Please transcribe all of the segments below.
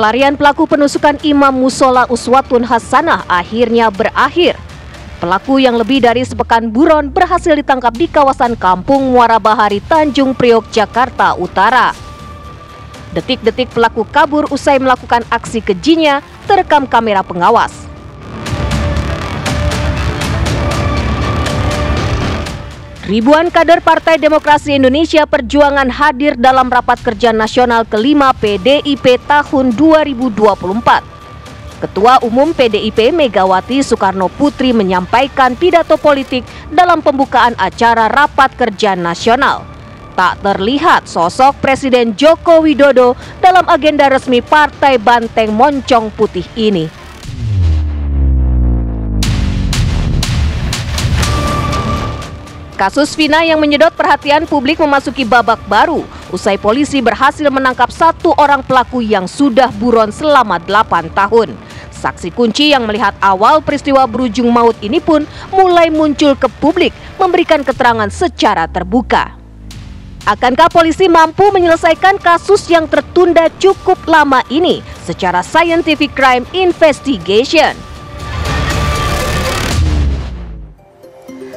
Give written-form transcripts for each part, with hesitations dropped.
Pelarian pelaku penusukan Imam Musola Uswatun Hasanah akhirnya berakhir. Pelaku yang lebih dari sepekan buron berhasil ditangkap di kawasan Kampung Muara Bahari, Tanjung Priok, Jakarta Utara. Detik-detik pelaku kabur usai melakukan aksi kejinya terekam kamera pengawas. Ribuan kader Partai Demokrasi Indonesia Perjuangan hadir dalam rapat kerja nasional kelima PDIP tahun 2024. Ketua Umum PDIP Megawati Soekarno Putri menyampaikan pidato politik dalam pembukaan acara rapat kerja nasional. Tak terlihat sosok Presiden Joko Widodo dalam agenda resmi Partai Banteng Moncong Putih ini. Kasus Vina yang menyedot perhatian publik memasuki babak baru usai polisi berhasil menangkap satu orang pelaku yang sudah buron selama 8 tahun. Saksi kunci yang melihat awal peristiwa berujung maut ini pun mulai muncul ke publik memberikan keterangan secara terbuka. Akankah polisi mampu menyelesaikan kasus yang tertunda cukup lama ini secara scientific crime investigation?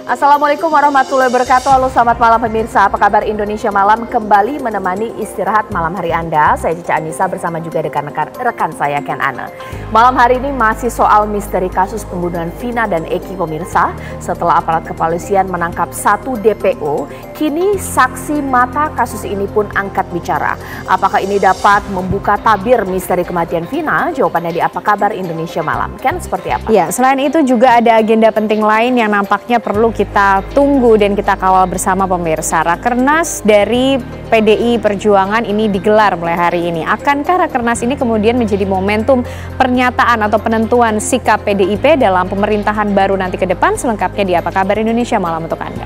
Assalamualaikum warahmatullahi wabarakatuh. Halo, selamat malam pemirsa. Apa kabar? Indonesia Malam kembali menemani istirahat malam hari Anda. Saya Cica Anissa bersama juga rekan saya Ken Ane. Malam hari ini masih soal misteri kasus pembunuhan Vina dan Eki pemirsa. Setelah aparat kepolisian menangkap satu DPO, kini saksi mata kasus ini pun angkat bicara. Apakah ini dapat membuka tabir misteri kematian Vina? Jawabannya di Apa Kabar Indonesia Malam. Ken, seperti apa? Ya, selain itu juga ada agenda penting lain yang nampaknya perlu kita tunggu dan kita kawal bersama pemirsa. Rakernas dari PDI Perjuangan ini digelar mulai hari ini. Akankah Rakernas ini kemudian menjadi momentum pernyataan atau penentuan sikap PDIP dalam pemerintahan baru nanti ke depan? Selengkapnya di Apa Kabar Indonesia Malam untuk Anda.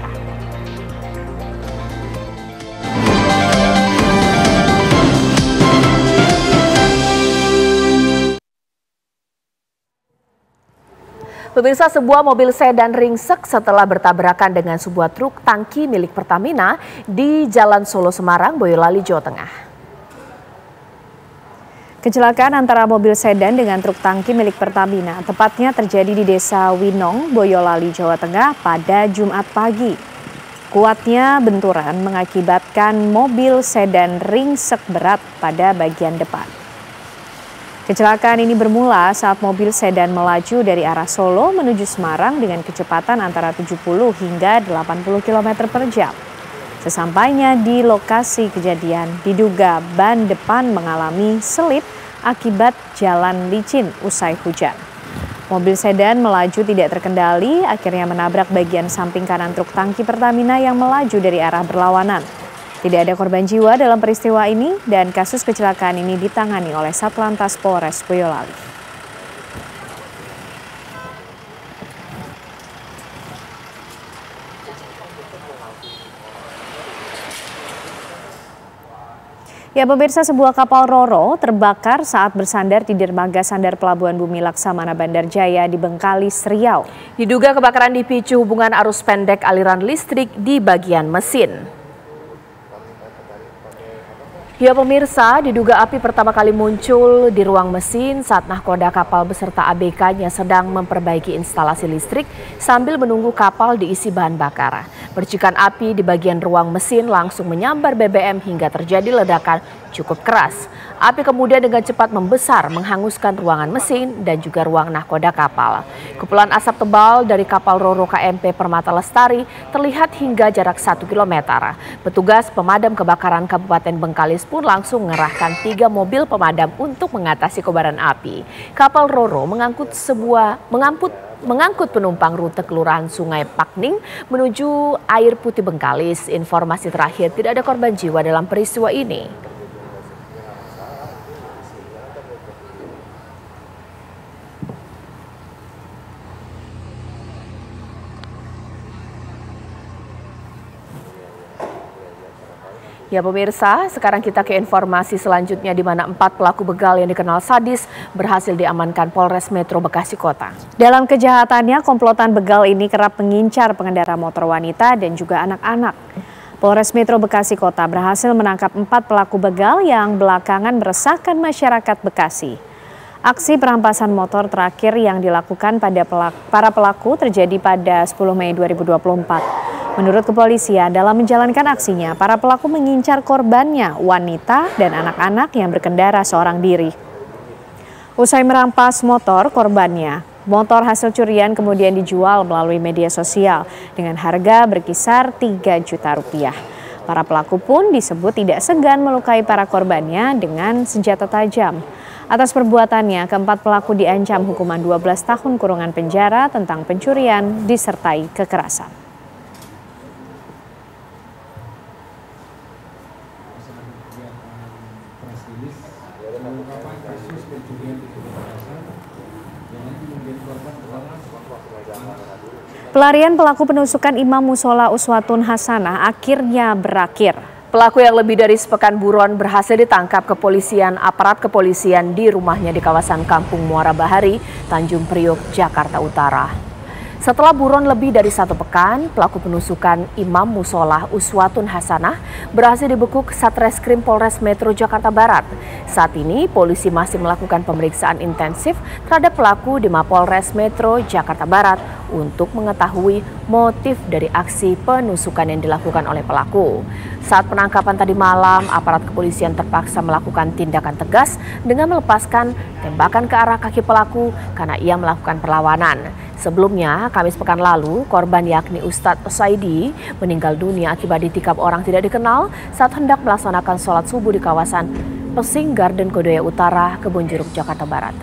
Pemirsa, sebuah mobil sedan ringsek setelah bertabrakan dengan sebuah truk tangki milik Pertamina di Jalan Solo Semarang, Boyolali, Jawa Tengah. Kecelakaan antara mobil sedan dengan truk tangki milik Pertamina tepatnya terjadi di Desa Winong, Boyolali, Jawa Tengah pada Jumat pagi. Kuatnya benturan mengakibatkan mobil sedan ringsek berat pada bagian depan. Kecelakaan ini bermula saat mobil sedan melaju dari arah Solo menuju Semarang dengan kecepatan antara 70 hingga 80 km per jam. Sesampainya di lokasi kejadian, diduga ban depan mengalami selip akibat jalan licin usai hujan. Mobil sedan melaju tidak terkendali, akhirnya menabrak bagian samping kanan truk tangki Pertamina yang melaju dari arah berlawanan. Tidak ada korban jiwa dalam peristiwa ini dan kasus kecelakaan ini ditangani oleh Satlantas Polres Boyolali. Ya pemirsa, sebuah kapal Roro terbakar saat bersandar di dermaga sandar Pelabuhan Bumi Laksamana Bandar Jaya di Bengkalis, Riau. Diduga kebakaran dipicu hubungan arus pendek aliran listrik di bagian mesin. Ya pemirsa, diduga api pertama kali muncul di ruang mesin saat nahkoda kapal beserta ABK-nya sedang memperbaiki instalasi listrik sambil menunggu kapal diisi bahan bakar. Percikan api di bagian ruang mesin langsung menyambar BBM hingga terjadi ledakan cukup keras. Api kemudian dengan cepat membesar menghanguskan ruangan mesin dan juga ruang nahkoda kapal. Kepulan asap tebal dari kapal Roro KMP Permata Lestari terlihat hingga jarak 1 km. Petugas pemadam kebakaran Kabupaten Bengkalis pun langsung mengerahkan 3 mobil pemadam untuk mengatasi kobaran api. Kapal Roro mengangkut penumpang rute Kelurahan Sungai Pakning menuju Air Putih Bengkalis. Informasi terakhir, tidak ada korban jiwa dalam peristiwa ini. Ya pemirsa, sekarang kita ke informasi selanjutnya di mana 4 pelaku begal yang dikenal sadis berhasil diamankan Polres Metro Bekasi Kota. Dalam kejahatannya, komplotan begal ini kerap mengincar pengendara motor wanita dan juga anak-anak. Polres Metro Bekasi Kota berhasil menangkap 4 pelaku begal yang belakangan meresahkan masyarakat Bekasi. Aksi perampasan motor terakhir yang dilakukan pada para pelaku terjadi pada 10 Mei 2024. Menurut kepolisian, dalam menjalankan aksinya, para pelaku mengincar korbannya, wanita dan anak-anak yang berkendara seorang diri. Usai merampas motor korbannya, motor hasil curian kemudian dijual melalui media sosial dengan harga berkisar 3 juta rupiah. Para pelaku pun disebut tidak segan melukai para korbannya dengan senjata tajam. Atas perbuatannya, keempat pelaku diancam hukuman 12 tahun kurungan penjara tentang pencurian disertai kekerasan. Pelarian pelaku penusukan Imam Musola Uswatun Hasanah akhirnya berakhir. Pelaku yang lebih dari sepekan buron berhasil ditangkap aparat kepolisian di rumahnya di kawasan Kampung Muara Bahari, Tanjung Priok, Jakarta Utara. Setelah buron lebih dari 1 pekan, pelaku penusukan Imam Musola Uswatun Hasanah berhasil dibekuk Satreskrim Polres Metro Jakarta Barat. Saat ini, polisi masih melakukan pemeriksaan intensif terhadap pelaku di Mapolres Metro Jakarta Barat untuk mengetahui motif dari aksi penusukan yang dilakukan oleh pelaku. Saat penangkapan tadi malam, aparat kepolisian terpaksa melakukan tindakan tegas dengan melepaskan tembakan ke arah kaki pelaku karena ia melakukan perlawanan. Sebelumnya, Kamis pekan lalu, korban yakni Ustadz Saidi meninggal dunia akibat ditikam orang tidak dikenal saat hendak melaksanakan sholat subuh di kawasan Pesing Garden Kodoya Utara, Kebonjeruk, Jakarta Barat.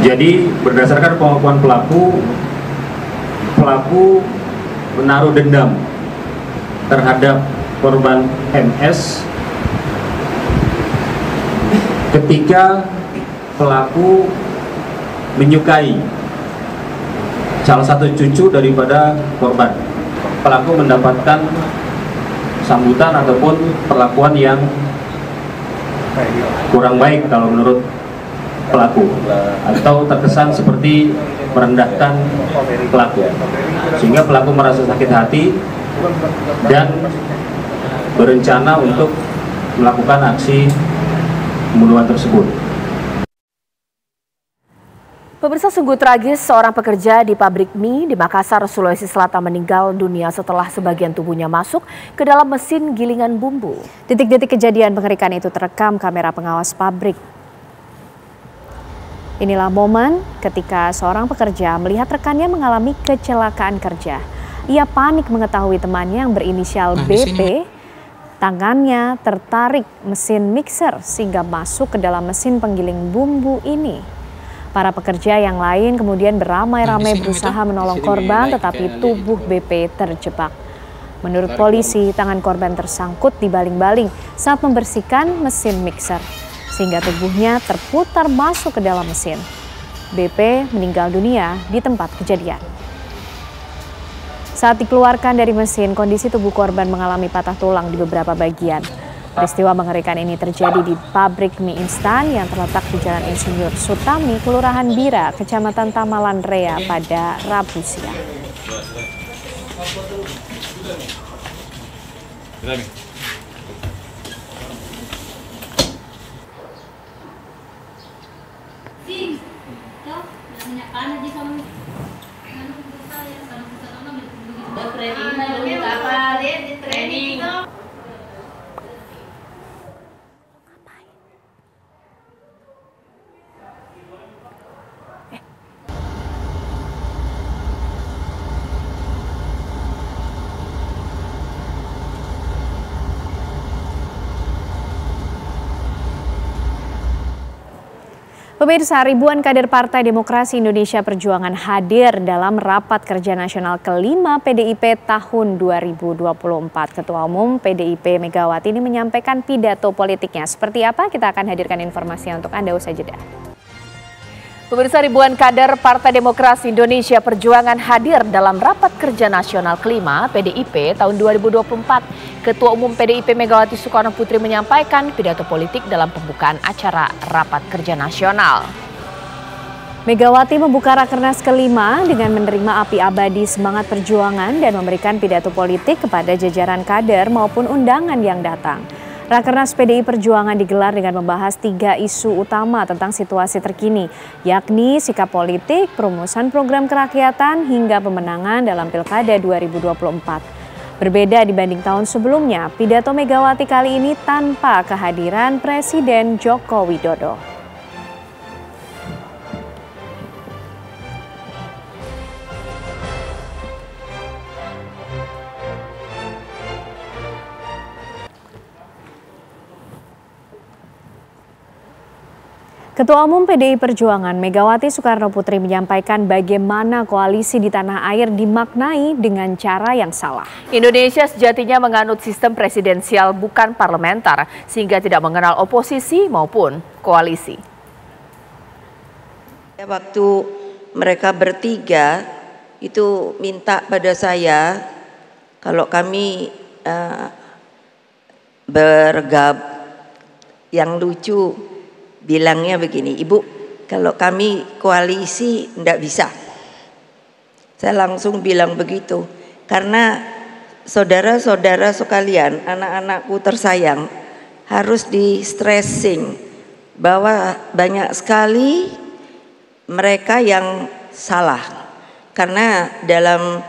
Jadi berdasarkan pengakuan pelaku menaruh dendam terhadap korban MS ketika pelaku menyukai salah satu cucu daripada korban. Pelaku mendapatkan sambutan ataupun perlakuan yang kurang baik kalau menurut pelaku, atau terkesan seperti merendahkan pelaku, sehingga pelaku merasa sakit hati dan berencana untuk melakukan aksi pembunuhan tersebut. Pemirsa, sungguh tragis seorang pekerja di pabrik mie di Makassar, Sulawesi Selatan meninggal dunia setelah sebagian tubuhnya masuk ke dalam mesin gilingan bumbu. Detik-detik kejadian mengerikan itu terekam kamera pengawas pabrik. Inilah momen ketika seorang pekerja melihat rekannya mengalami kecelakaan kerja. Ia panik mengetahui temannya yang berinisial BP, tangannya tertarik mesin mixer sehingga masuk ke dalam mesin penggiling bumbu ini. Para pekerja yang lain kemudian beramai-ramai berusaha menolong korban, tetapi tubuh BP terjebak. Menurut polisi, tangan korban tersangkut di baling-baling saat membersihkan mesin mixer, sehingga tubuhnya terputar masuk ke dalam mesin. BP meninggal dunia di tempat kejadian. Saat dikeluarkan dari mesin, kondisi tubuh korban mengalami patah tulang di beberapa bagian. Peristiwa mengerikan ini terjadi di pabrik mie instan yang terletak di Jalan Insinyur Sutami, Kelurahan Bira, Kecamatan Tamalan Rea pada Rabu siang. Pemirsa, ribuan kader Partai Demokrasi Indonesia Perjuangan hadir dalam Rapat Kerja Nasional ke-5 PDIP tahun 2024. Ketua Umum PDIP Megawati ini menyampaikan pidato politiknya. Seperti apa? Kita akan hadirkan informasinya untuk Anda usai jeda. Pemirsa, ribuan kader Partai Demokrasi Indonesia Perjuangan hadir dalam Rapat Kerja Nasional kelima PDIP tahun 2024. Ketua Umum PDIP Megawati Soekarno Putri menyampaikan pidato politik dalam pembukaan acara Rapat Kerja Nasional. Megawati membuka Rakernas kelima dengan menerima api abadi semangat perjuangan dan memberikan pidato politik kepada jajaran kader maupun undangan yang datang. Rakernas PDI Perjuangan digelar dengan membahas 3 isu utama tentang situasi terkini, yakni sikap politik, perumusan program kerakyatan, hingga pemenangan dalam Pilkada 2024. Berbeda dibanding tahun sebelumnya, pidato Megawati kali ini tanpa kehadiran Presiden Joko Widodo. Ketua Umum PDI Perjuangan Megawati Soekarno Putri menyampaikan bagaimana koalisi di tanah air dimaknai dengan cara yang salah. Indonesia sejatinya menganut sistem presidensial bukan parlementer, sehingga tidak mengenal oposisi maupun koalisi. Waktu mereka bertiga itu minta pada saya, kalau kami bergab yang lucu, bilangnya begini, Ibu, kalau kami koalisi enggak bisa. Saya langsung bilang begitu, karena saudara-saudara sekalian, anak-anakku tersayang, harus di stressing bahwa banyak sekali mereka yang salah. Karena dalam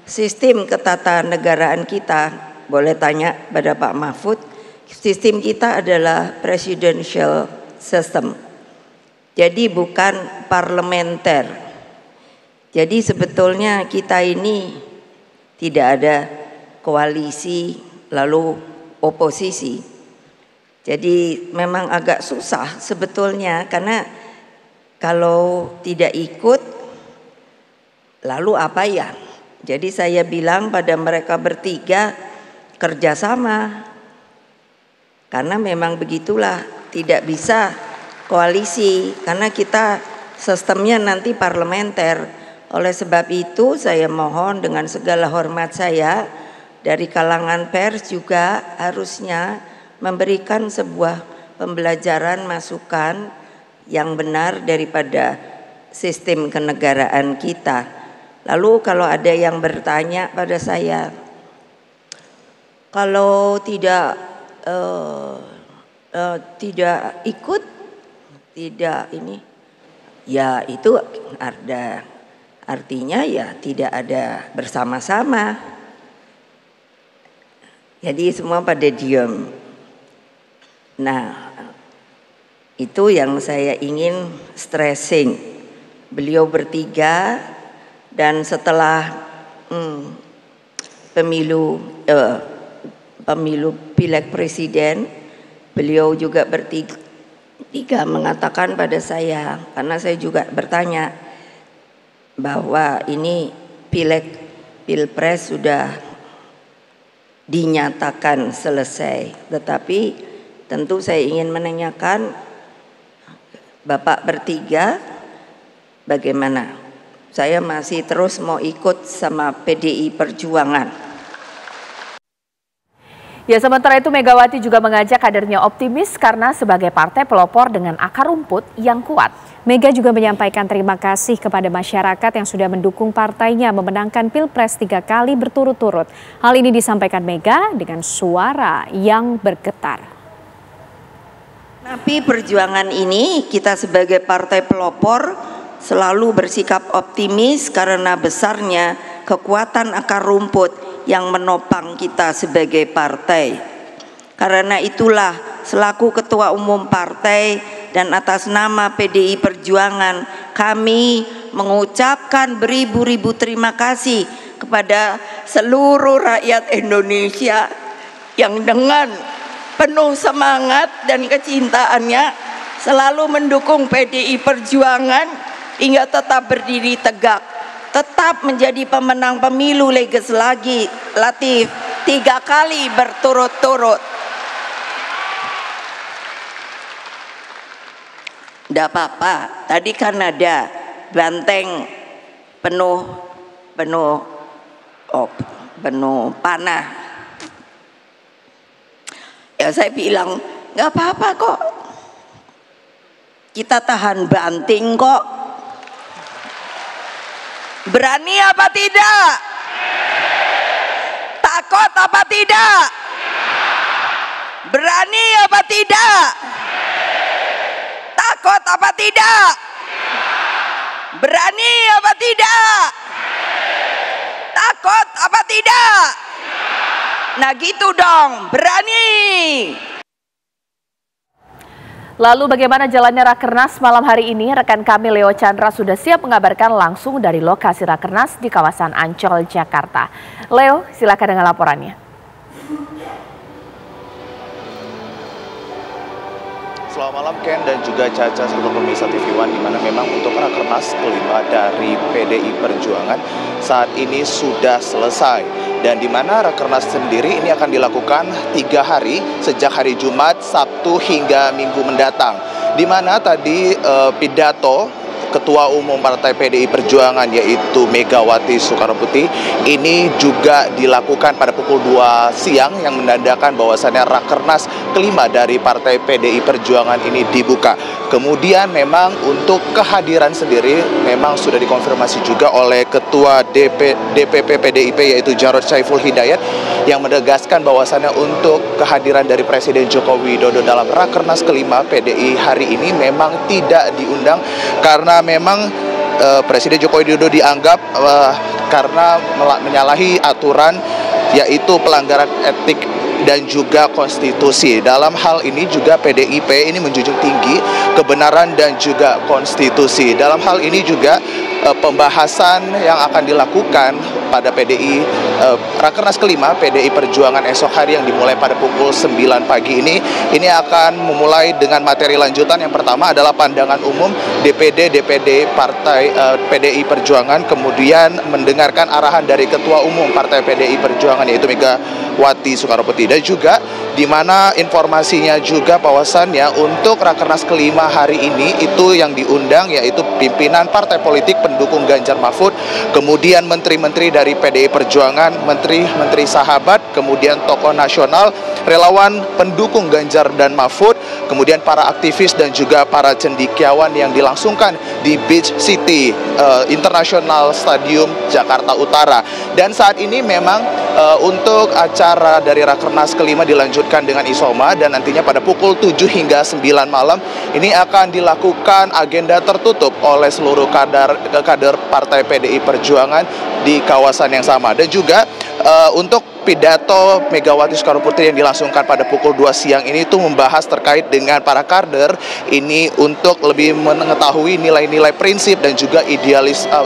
sistem ketatanegaraan kita, boleh tanya pada Pak Mahfud, sistem kita adalah presidential system. Jadi bukan parlementer. Jadi sebetulnya kita ini tidak ada koalisi lalu oposisi. Jadi memang agak susah sebetulnya, karena kalau tidak ikut lalu apa ya? Jadi saya bilang pada mereka bertiga, kerjasama. Karena memang begitulah, tidak bisa koalisi karena kita sistemnya nanti parlementer. Oleh sebab itu saya mohon dengan segala hormat saya, dari kalangan pers juga harusnya memberikan sebuah pembelajaran masukan yang benar daripada sistem kenegaraan kita. Lalu kalau ada yang bertanya pada saya, kalau tidak ikut, tidak ini, ya itu artinya ya tidak ada bersama-sama. Jadi semua pada diam. Nah, itu yang saya ingin stressing. Beliau bertiga, dan setelah pemilu pileg presiden, beliau juga bertiga mengatakan pada saya, karena saya juga bertanya bahwa ini pilpres sudah dinyatakan selesai, tetapi tentu saya ingin menanyakan Bapak bertiga bagaimana? Saya masih terus mau ikut sama PDI Perjuangan. Ya, sementara itu Megawati juga mengajak kadernya optimis karena sebagai partai pelopor dengan akar rumput yang kuat. Mega juga menyampaikan terima kasih kepada masyarakat yang sudah mendukung partainya memenangkan Pilpres 3 kali berturut-turut. Hal ini disampaikan Mega dengan suara yang bergetar. Tapi perjuangan ini kita sebagai partai pelopor selalu bersikap optimis karena besarnya kekuatan akar rumput yang menopang kita sebagai partai. Karena itulah selaku ketua umum partai dan atas nama PDI Perjuangan, kami mengucapkan beribu-ribu terima kasih kepada seluruh rakyat Indonesia yang dengan penuh semangat dan kecintaannya selalu mendukung PDI Perjuangan hingga tetap berdiri tegak, tetap menjadi pemenang pemilu legislatif 3 kali berturut-turut. Nggak apa-apa. Tadi kan ada banteng penuh panah. Ya saya bilang nggak apa-apa kok. Kita tahan banting kok. Berani apa tidak? Takut apa tidak? Berani apa tidak? Takut apa tidak? Berani apa tidak? Takut apa tidak? Nah gitu dong, berani. Lalu bagaimana jalannya Rakernas malam hari ini? Rekan kami Leo Chandra sudah siap mengabarkan langsung dari lokasi Rakernas di kawasan Ancol, Jakarta. Leo, silakan dengan laporannya. Selamat malam Ken dan juga Caca serta pemirsa TV One, di mana memang untuk Rakernas kelima dari PDI Perjuangan saat ini sudah selesai, dan di mana Rakernas sendiri ini akan dilakukan 3 hari sejak hari Jumat, Sabtu hingga Minggu mendatang, di mana tadi pidato Ketua Umum Partai PDI Perjuangan yaitu Megawati Soekarnoputri ini juga dilakukan pada pukul 2 siang yang menandakan bahwasannya Rakernas kelima dari Partai PDI Perjuangan ini dibuka. Kemudian memang untuk kehadiran sendiri memang sudah dikonfirmasi juga oleh Ketua DPP PDIP yaitu Jarod Saiful Hidayat yang menegaskan bahwasannya untuk kehadiran dari Presiden Joko Widodo dalam Rakernas kelima PDI hari ini memang tidak diundang karena memang Presiden Joko Widodo dianggap karena menyalahi aturan yaitu pelanggaran etik dan juga konstitusi. Dalam hal ini juga PDIP ini menjunjung tinggi kebenaran dan juga konstitusi. Dalam hal ini juga pembahasan yang akan dilakukan pada Rakernas kelima PDI Perjuangan esok hari yang dimulai pada pukul 9 pagi ini akan memulai dengan materi lanjutan. Yang pertama adalah pandangan umum DPD Partai PDI Perjuangan, kemudian mendengarkan arahan dari Ketua Umum Partai PDI Perjuangan yaitu Megawati Soekarnoputri, dan juga di mana informasinya juga bahwasannya untuk Rakernas kelima hari ini itu yang diundang yaitu pimpinan partai politik pendukung Ganjar Mahfud, kemudian menteri-menteri dari PDI Perjuangan, menteri-menteri sahabat, kemudian tokoh nasional, relawan pendukung Ganjar dan Mahfud, kemudian para aktivis dan juga para cendekiawan yang dilangsungkan di Beach City International Stadium Jakarta Utara. Dan saat ini memang untuk acara dari Rakernas kelima dilanjutkan dengan isoma, dan nantinya pada pukul 7 hingga 9 malam ini akan dilakukan agenda tertutup oleh seluruh kader Partai PDI Perjuangan di kawasan yang sama. Dan juga untuk pidato Megawati Soekarnoputri yang dilangsungkan pada pukul 2 siang ini itu membahas terkait dengan para kader ini untuk lebih mengetahui nilai-nilai prinsip dan juga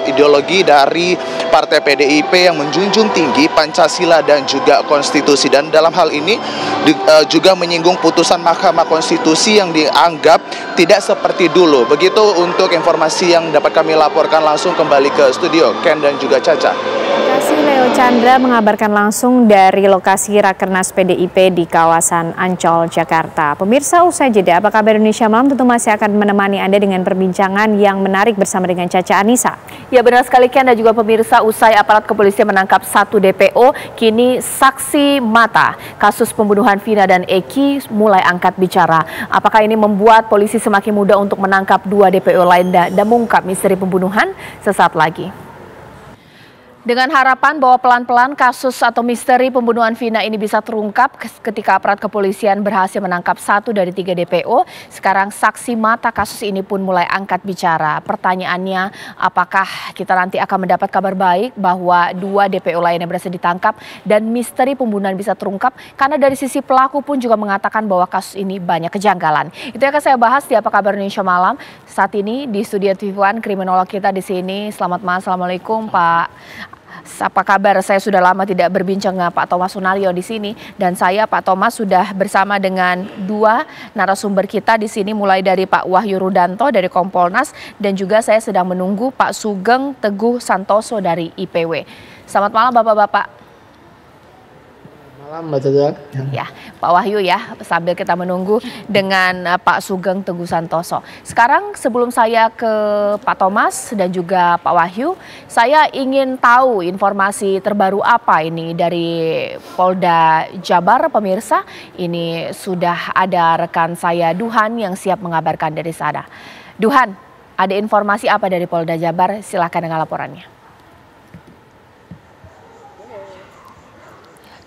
ideologi dari Partai PDIP yang menjunjung tinggi Pancasila dan juga konstitusi. Dan dalam hal ini juga menyinggung putusan Mahkamah Konstitusi yang dianggap tidak seperti dulu. Begitu untuk informasi yang dapat kami laporkan langsung kembali ke studio Ken dan juga Caca. Terima kasih Leo Chandra mengabarkan langsung dari lokasi Rakernas PDIP di kawasan Ancol, Jakarta. Pemirsa, usai jeda, apa kabar Indonesia Malam tentu masih akan menemani Anda dengan perbincangan yang menarik bersama dengan Caca Anissa. Ya benar sekali Ken dan juga pemirsa, usai aparat kepolisian menangkap 1 DPO, kini saksi mata kasus pembunuhan Vina dan Eki mulai angkat bicara. Apakah ini membuat polisi semakin mudah untuk menangkap 2 DPO lain dan mengungkap misteri pembunuhan? Sesaat lagi. Dengan harapan bahwa pelan-pelan kasus atau misteri pembunuhan Vina ini bisa terungkap ketika aparat kepolisian berhasil menangkap 1 dari 3 DPO, sekarang saksi mata kasus ini pun mulai angkat bicara. Pertanyaannya, apakah kita nanti akan mendapat kabar baik bahwa 2 DPO lainnya berhasil ditangkap dan misteri pembunuhan bisa terungkap? Karena dari sisi pelaku pun juga mengatakan bahwa kasus ini banyak kejanggalan. Itu yang akan saya bahas di Apa Kabar Indonesia Malam. Saat ini di studio TV One, kriminolog kita di sini. Selamat malam, assalamualaikum Pak. Apa kabar? Saya sudah lama tidak berbincang dengan Pak Thomas Sunaryo di sini, dan saya Pak Thomas sudah bersama dengan 2 narasumber kita di sini, mulai dari Pak Wahyu Rudanto dari Kompolnas dan juga saya sedang menunggu Pak Sugeng Teguh Santoso dari IPW. Selamat malam Bapak-bapak. Malam Mbak Caca. Ya, Pak Wahyu ya, sambil kita menunggu dengan Pak Sugeng Teguh Santoso. Sekarang sebelum saya ke Pak Thomas dan juga Pak Wahyu, saya ingin tahu informasi terbaru apa ini dari Polda Jabar, pemirsa. Ini sudah ada rekan saya Duhan yang siap mengabarkan dari sana. Duhan, ada informasi apa dari Polda Jabar? Silakan dengan laporannya.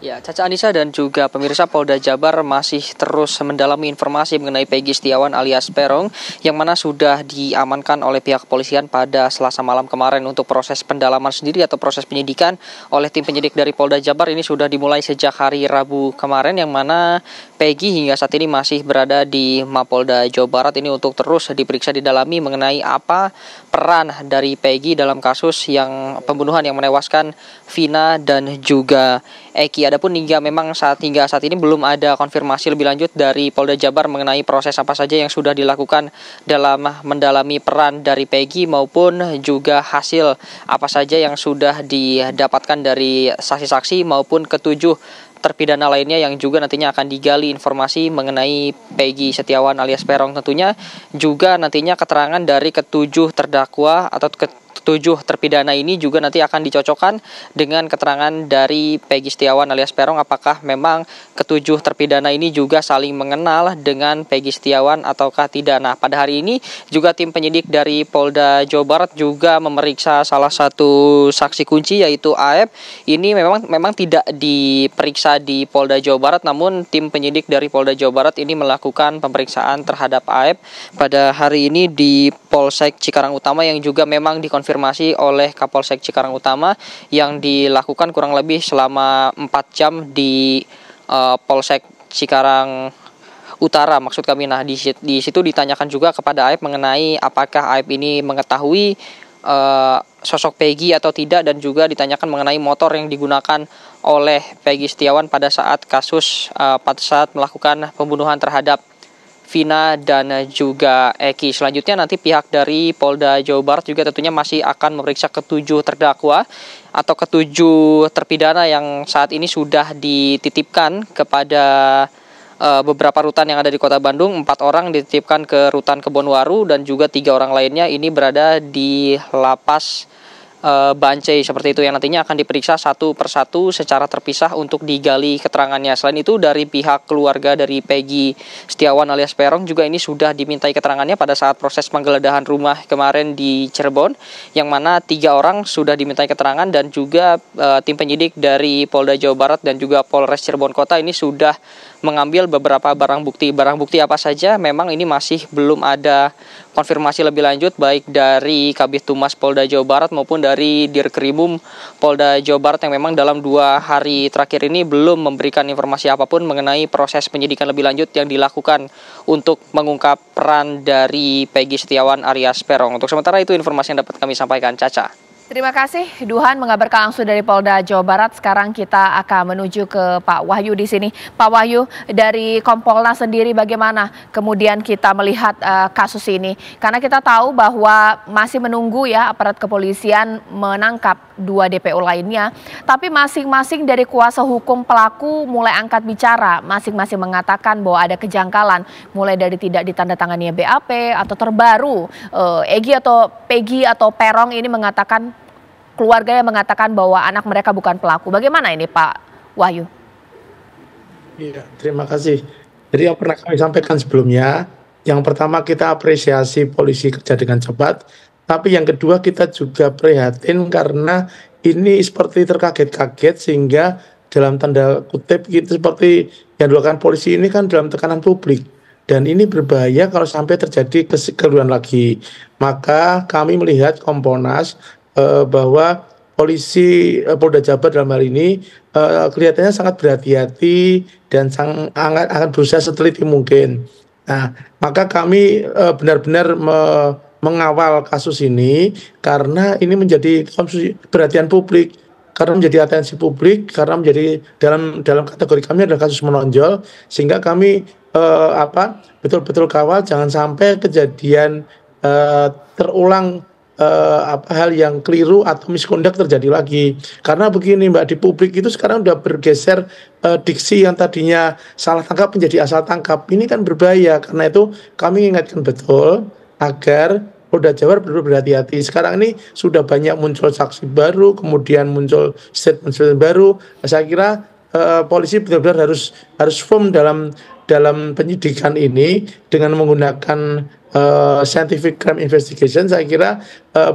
Ya, Caca Anissa dan juga pemirsa, Polda Jabar masih terus mendalami informasi mengenai Peggy Setiawan alias Peron yang mana sudah diamankan oleh pihak kepolisian pada Selasa malam kemarin untuk proses pendalaman sendiri atau proses penyidikan oleh tim penyidik dari Polda Jabar. Ini sudah dimulai sejak hari Rabu kemarin yang mana Peggy hingga saat ini masih berada di Mapolda Jawa Barat ini untuk terus diperiksa didalami mengenai apa peran dari Peggy dalam kasus yang pembunuhan yang menewaskan Vina dan juga Eki. Adapun hingga saat ini belum ada konfirmasi lebih lanjut dari Polda Jabar mengenai proses apa saja yang sudah dilakukan dalam mendalami peran dari Peggy maupun juga hasil apa saja yang sudah didapatkan dari saksi-saksi maupun ketujuh terpidana lainnya yang juga nantinya akan digali informasi mengenai Peggy Setiawan alias Peron. Tentunya juga nantinya keterangan dari ketujuh terdakwa atau ketujuh terpidana ini juga nanti akan dicocokkan dengan keterangan dari Peggy Setiawan alias Peron, apakah memang ketujuh terpidana ini juga saling mengenal dengan Peggy Setiawan ataukah tidak. Nah, pada hari ini juga tim penyidik dari Polda Jawa Barat juga memeriksa salah satu saksi kunci yaitu AF. Ini memang tidak diperiksa di Polda Jawa Barat, namun tim penyidik dari Polda Jawa Barat ini melakukan pemeriksaan terhadap AF pada hari ini di Polsek Cikarang Utama yang juga memang dikonfirmasi oleh Kapolsek Cikarang Utama yang dilakukan kurang lebih selama 4 jam di Polsek Cikarang Utara maksud kami. Nah, di situ ditanyakan juga kepada AF mengenai apakah AF ini mengetahui sosok Peggy atau tidak, dan juga ditanyakan mengenai motor yang digunakan oleh Peggy Setiawan pada saat melakukan pembunuhan terhadap Vina dan juga Eki. Selanjutnya nanti pihak dari Polda Jawa Barat juga tentunya masih akan memeriksa ketujuh terdakwa atau ketujuh terpidana yang saat ini sudah dititipkan kepada beberapa rutan yang ada di Kota Bandung. 4 orang dititipkan ke rutan Kebonwaru dan juga 3 orang lainnya ini berada di lapas Bancai seperti itu, yang nantinya akan diperiksa satu persatu secara terpisah untuk digali keterangannya. Selain itu dari pihak keluarga dari Peggy Setiawan alias Peron juga ini sudah dimintai keterangannya pada saat proses penggeledahan rumah kemarin di Cirebon, yang mana 3 orang sudah dimintai keterangan dan juga tim penyidik dari Polda Jawa Barat dan juga Polres Cirebon Kota ini sudah mengambil beberapa barang bukti. Barang bukti apa saja memang ini masih belum ada konfirmasi lebih lanjut baik dari Kabid Humas Polda Jawa Barat maupun dari Dirkrimum Polda Jawa Barat yang memang dalam 2 hari terakhir ini belum memberikan informasi apapun mengenai proses penyidikan lebih lanjut yang dilakukan untuk mengungkap peran dari Peggy Setiawan alias Peron. Untuk sementara itu informasi yang dapat kami sampaikan, Caca. Terima kasih Duhan mengabarkan langsung dari Polda Jawa Barat. Sekarang kita akan menuju ke Pak Wahyu di sini. Pak Wahyu, dari Kompolnas sendiri bagaimana kemudian kita melihat kasus ini? Karena kita tahu bahwa masih menunggu ya aparat kepolisian menangkap 2 DPO lainnya. Tapi masing-masing dari kuasa hukum pelaku mulai angkat bicara. Masing-masing mengatakan bahwa ada kejanggalan. Mulai dari tidak ditandatangani BAP atau terbaru Peggy atau Peron ini mengatakan, keluarga yang mengatakan bahwa anak mereka bukan pelaku. Bagaimana ini Pak Wahyu? Iya, terima kasih. Jadi yang pernah kami sampaikan sebelumnya, yang pertama kita apresiasi polisi kerja dengan cepat, tapi yang kedua kita juga prihatin karena ini seperti terkaget-kaget sehingga dalam tanda kutip gitu, seperti yang dilakukan polisi ini kan dalam tekanan publik. Dan ini berbahaya kalau sampai terjadi kekeliruan lagi. Maka kami melihat Kompolnas bahwa polisi Polda Jabar dalam hal ini kelihatannya sangat berhati-hati dan akan berusaha seteliti mungkin. Nah, maka kami benar-benar mengawal kasus ini karena ini menjadi perhatian publik, karena menjadi atensi publik, karena menjadi dalam kategori kami adalah kasus menonjol, sehingga kami betul-betul kawal jangan sampai kejadian terulang hal yang keliru atau misconduct terjadi lagi. Karena begini Mbak, di publik itu sekarang udah bergeser diksi yang tadinya salah tangkap menjadi asal tangkap. Ini kan berbahaya, karena itu kami ingatkan betul agar Polda Jabar perlu berhati-hati. Sekarang ini sudah banyak muncul saksi baru, kemudian muncul statement baru. Saya kira polisi benar-benar harus firm dalam penyidikan ini dengan menggunakan scientific crime investigation. Saya kira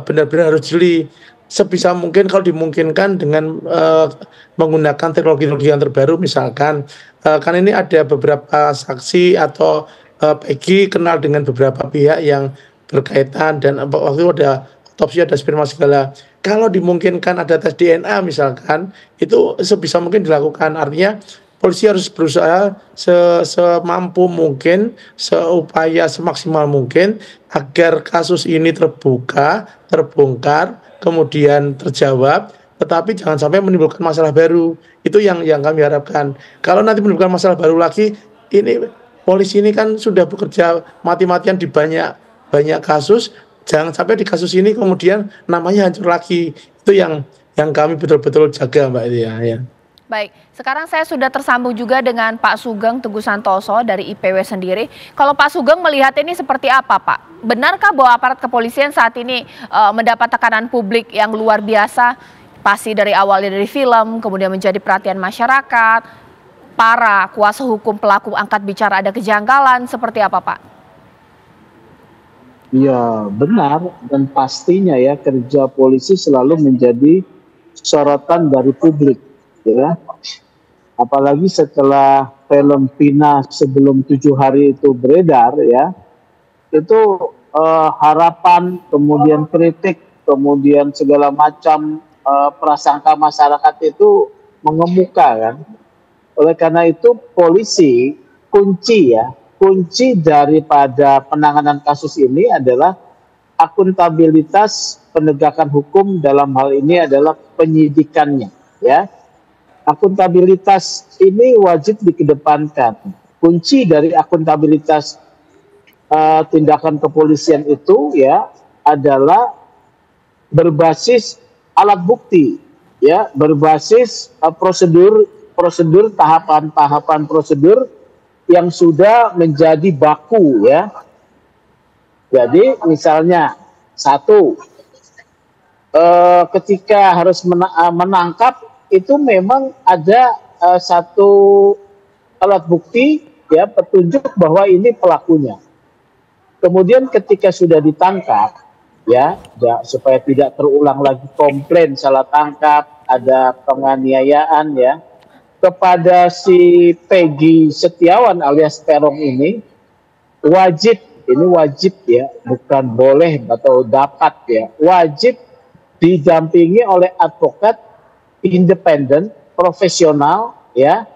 benar-benar harus jeli sebisa mungkin, kalau dimungkinkan dengan menggunakan teknologi yang terbaru. Misalkan kan ini ada beberapa saksi atau Peggy kenal dengan beberapa pihak yang berkaitan, dan waktu itu ada otopsi, ada sperma segala. Kalau dimungkinkan ada tes DNA misalkan, itu sebisa mungkin dilakukan. Artinya polisi harus berusaha semampu mungkin, seupaya semaksimal mungkin agar kasus ini terbuka, terbongkar, kemudian terjawab, tetapi jangan sampai menimbulkan masalah baru. Itu yang kami harapkan. Kalau nanti menimbulkan masalah baru lagi, ini polisi ini kan sudah bekerja mati-matian di banyak kasus, jangan sampai di kasus ini kemudian namanya hancur lagi. Itu yang kami betul-betul jaga, Mbak Tia. Ya. Baik, sekarang saya sudah tersambung juga dengan Pak Sugeng Teguh Santoso dari IPW sendiri. Kalau Pak Sugeng melihat ini seperti apa, Pak? Benarkah bahwa aparat kepolisian saat ini mendapat tekanan publik yang luar biasa? Pasti dari awalnya dari film, kemudian menjadi perhatian masyarakat, para kuasa hukum pelaku angkat bicara ada kejanggalan, seperti apa, Pak? Ya benar, dan pastinya ya kerja polisi selalu menjadi sorotan dari publik, ya. Apalagi setelah film Pina sebelum 7 hari itu beredar, ya, itu harapan, kemudian kritik, kemudian segala macam prasangka masyarakat itu mengemuka, kan. Oleh karena itu polisi kunci daripada penanganan kasus ini adalah akuntabilitas penegakan hukum. Dalam hal ini adalah penyidikannya, ya. Akuntabilitas ini wajib dikedepankan. Kunci dari akuntabilitas tindakan kepolisian itu, ya, adalah berbasis alat bukti, ya, berbasis prosedur tahapan prosedur yang sudah menjadi baku, ya. Jadi misalnya ketika harus menangkap itu memang ada satu alat bukti, ya, petunjuk bahwa ini pelakunya. Kemudian ketika sudah ditangkap, ya supaya tidak terulang lagi komplain salah tangkap, ada penganiayaan, ya, kepada si Peggy Setiawan alias Peron ini wajib ya, bukan boleh atau dapat, ya, wajib didampingi oleh advokat independen, profesional, ya,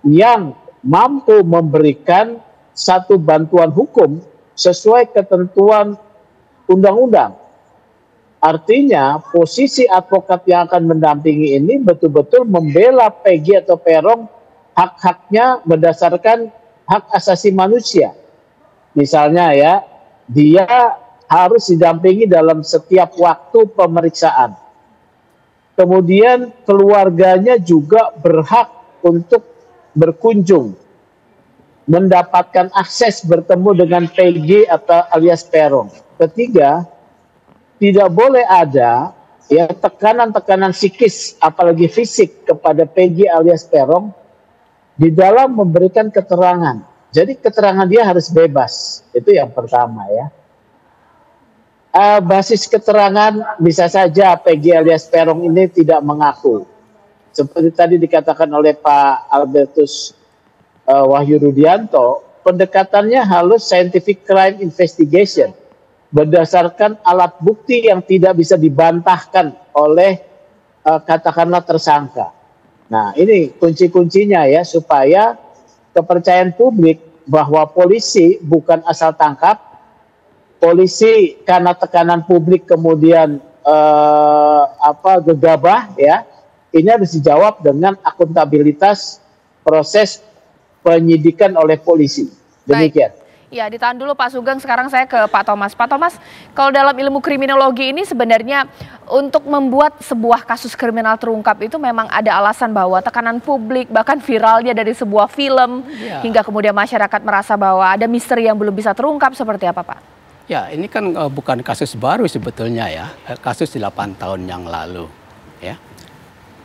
yang mampu memberikan satu bantuan hukum sesuai ketentuan undang-undang. Artinya posisi advokat yang akan mendampingi ini betul-betul membela Peggy atau Peron hak-haknya berdasarkan hak asasi manusia. Misalnya, ya, dia harus didampingi dalam setiap waktu pemeriksaan. Kemudian keluarganya juga berhak untuk berkunjung, mendapatkan akses bertemu dengan Peggy atau alias Peron. Ketiga, tidak boleh ada, ya, tekanan-tekanan psikis apalagi fisik kepada Peggy alias Peron di dalam memberikan keterangan. Jadi keterangan dia harus bebas. Itu yang pertama, ya. Basis keterangan bisa saja Peggy alias Peron ini tidak mengaku. Seperti tadi dikatakan oleh Pak Albertus Wahyu Rudianto, pendekatannya harus scientific crime investigation, berdasarkan alat bukti yang tidak bisa dibantahkan oleh katakanlah tersangka. Nah, ini kunci-kuncinya, ya, supaya kepercayaan publik bahwa polisi bukan asal tangkap, polisi karena tekanan publik kemudian gegabah, ya, ini harus dijawab dengan akuntabilitas proses penyidikan oleh polisi. Demikian. Baik. Ya, ditahan dulu Pak Sugeng, sekarang saya ke Pak Thomas. Pak Thomas, kalau dalam ilmu kriminologi ini sebenarnya untuk membuat sebuah kasus kriminal terungkap itu memang ada alasan bahwa tekanan publik, bahkan viralnya dari sebuah film, hingga kemudian masyarakat merasa bahwa ada misteri yang belum bisa terungkap, seperti apa Pak? Ya, ini kan bukan kasus baru sebetulnya ya, kasus 8 tahun yang lalu. Ya,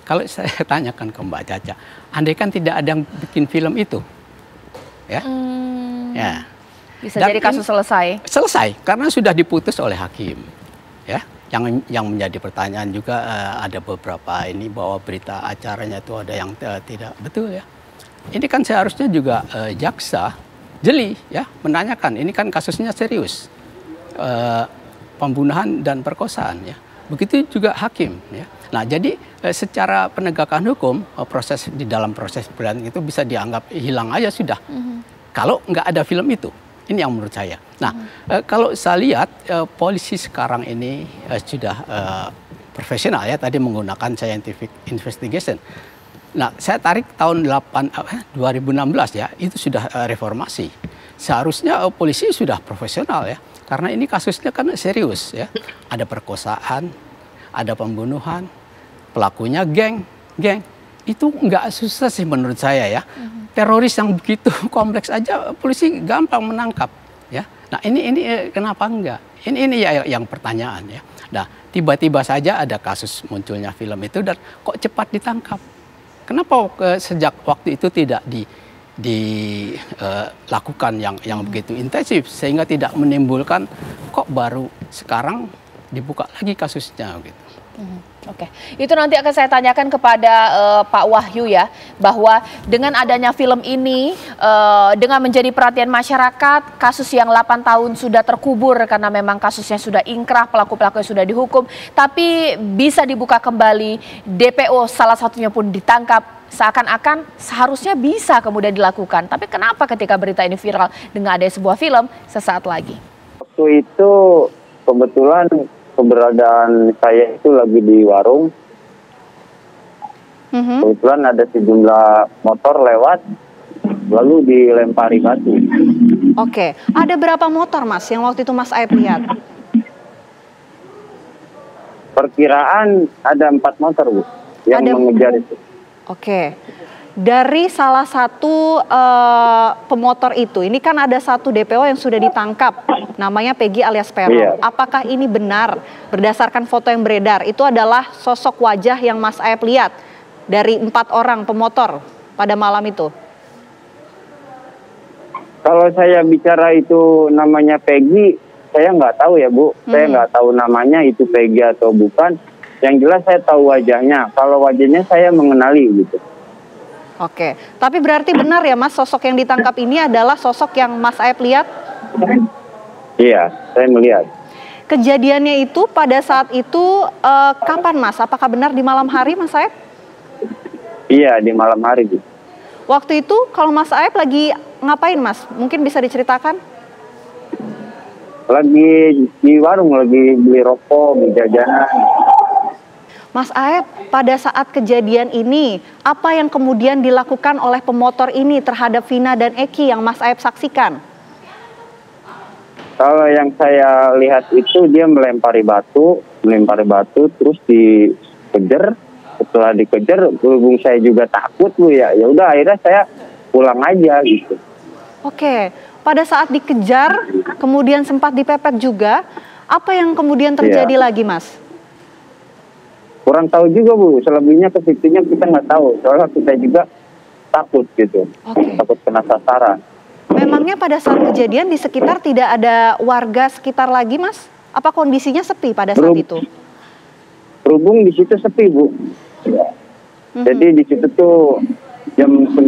kalau saya tanyakan ke Mbak Caca, andai kan tidak ada yang bikin film itu, ya, ya. Bisa jadi kasus selesai. Selesai karena sudah diputus oleh hakim. Ya, yang menjadi pertanyaan juga ada beberapa ini bahwa berita acaranya itu ada yang tidak betul ya. Ini kan seharusnya juga jaksa jeli ya menanyakan. Ini kan kasusnya serius, pembunuhan dan perkosaan ya. Begitu juga hakim ya. Nah jadi secara penegakan hukum proses di dalam proses peradilan itu bisa dianggap hilang aja sudah. Kalau nggak ada film itu. Ini yang menurut saya. Nah, kalau saya lihat polisi sekarang ini sudah profesional ya, tadi menggunakan scientific investigation. Nah, saya tarik tahun 2016 ya, itu sudah reformasi. Seharusnya polisi sudah profesional ya, karena ini kasusnya kan serius ya. Ada perkosaan, ada pembunuhan, pelakunya geng. Itu nggak susah sih menurut saya ya. Teroris yang begitu kompleks aja polisi gampang menangkap ya. Nah ini kenapa enggak? Ini ya yang pertanyaan ya. Nah tiba-tiba saja ada kasus munculnya film itu dan kok cepat ditangkap. Kenapa sejak waktu itu tidak dilakukan yang begitu intensif sehingga tidak menimbulkan kok baru sekarang dibuka lagi kasusnya gitu. Oke, itu nanti akan saya tanyakan kepada Pak Wahyu ya, bahwa dengan adanya film ini, dengan menjadi perhatian masyarakat, kasus yang 8 tahun sudah terkubur karena memang kasusnya sudah ingkrah, pelaku-pelakunya sudah dihukum, tapi bisa dibuka kembali, DPO salah satunya pun ditangkap, seakan-akan seharusnya bisa kemudian dilakukan. Tapi kenapa ketika berita ini viral dengan adanya sebuah film sesaat lagi? Waktu itu kebetulan keberadaan saya itu lagi di warung. Kebetulan ada sejumlah motor lewat, lalu dilempari batu. Oke, ada berapa motor Mas yang waktu itu Mas Aib lihat? Perkiraan ada 4 motor Bu, yang mengejar itu. Oke, dari salah satu pemotor itu, ini kan ada satu DPO yang sudah ditangkap, namanya Peggy alias Peron. Iya. Apakah ini benar berdasarkan foto yang beredar? Itu adalah sosok wajah yang Mas Aib lihat dari 4 orang pemotor pada malam itu. Kalau saya bicara itu namanya Peggy, saya nggak tahu ya Bu. Saya nggak tahu namanya itu Peggy atau bukan. Yang jelas saya tahu wajahnya. Kalau wajahnya saya mengenali gitu. Oke, tapi berarti benar ya Mas, sosok yang ditangkap ini adalah sosok yang Mas Aib lihat? Iya, saya melihat. Kejadiannya itu pada saat itu kapan Mas? Apakah benar di malam hari Mas Aib? Iya, di malam hari. Bu. Waktu itu kalau Mas Aib lagi ngapain Mas? Mungkin bisa diceritakan? Lagi di warung, lagi beli rokok, beli jajanan. Mas Aib, pada saat kejadian ini, apa yang kemudian dilakukan oleh pemotor ini terhadap Vina dan Eki yang Mas Aib saksikan? Kalau yang saya lihat itu dia melempari batu terus dikejar. Setelah dikejar, berhubung saya juga takut Bu ya. Ya udah akhirnya saya pulang aja gitu. Oke, pada saat dikejar, kemudian sempat dipepet juga, apa yang kemudian terjadi lagi Mas? Kurang tahu juga Bu, selebihnya ke situnya kita nggak tahu. Soalnya kita juga takut gitu, takut kena sasaran. Memangnya pada saat kejadian di sekitar tidak ada warga sekitar lagi Mas? Apa kondisinya sepi pada saat itu? Berhubung di situ sepi Bu. Jadi di situ tuh jam 9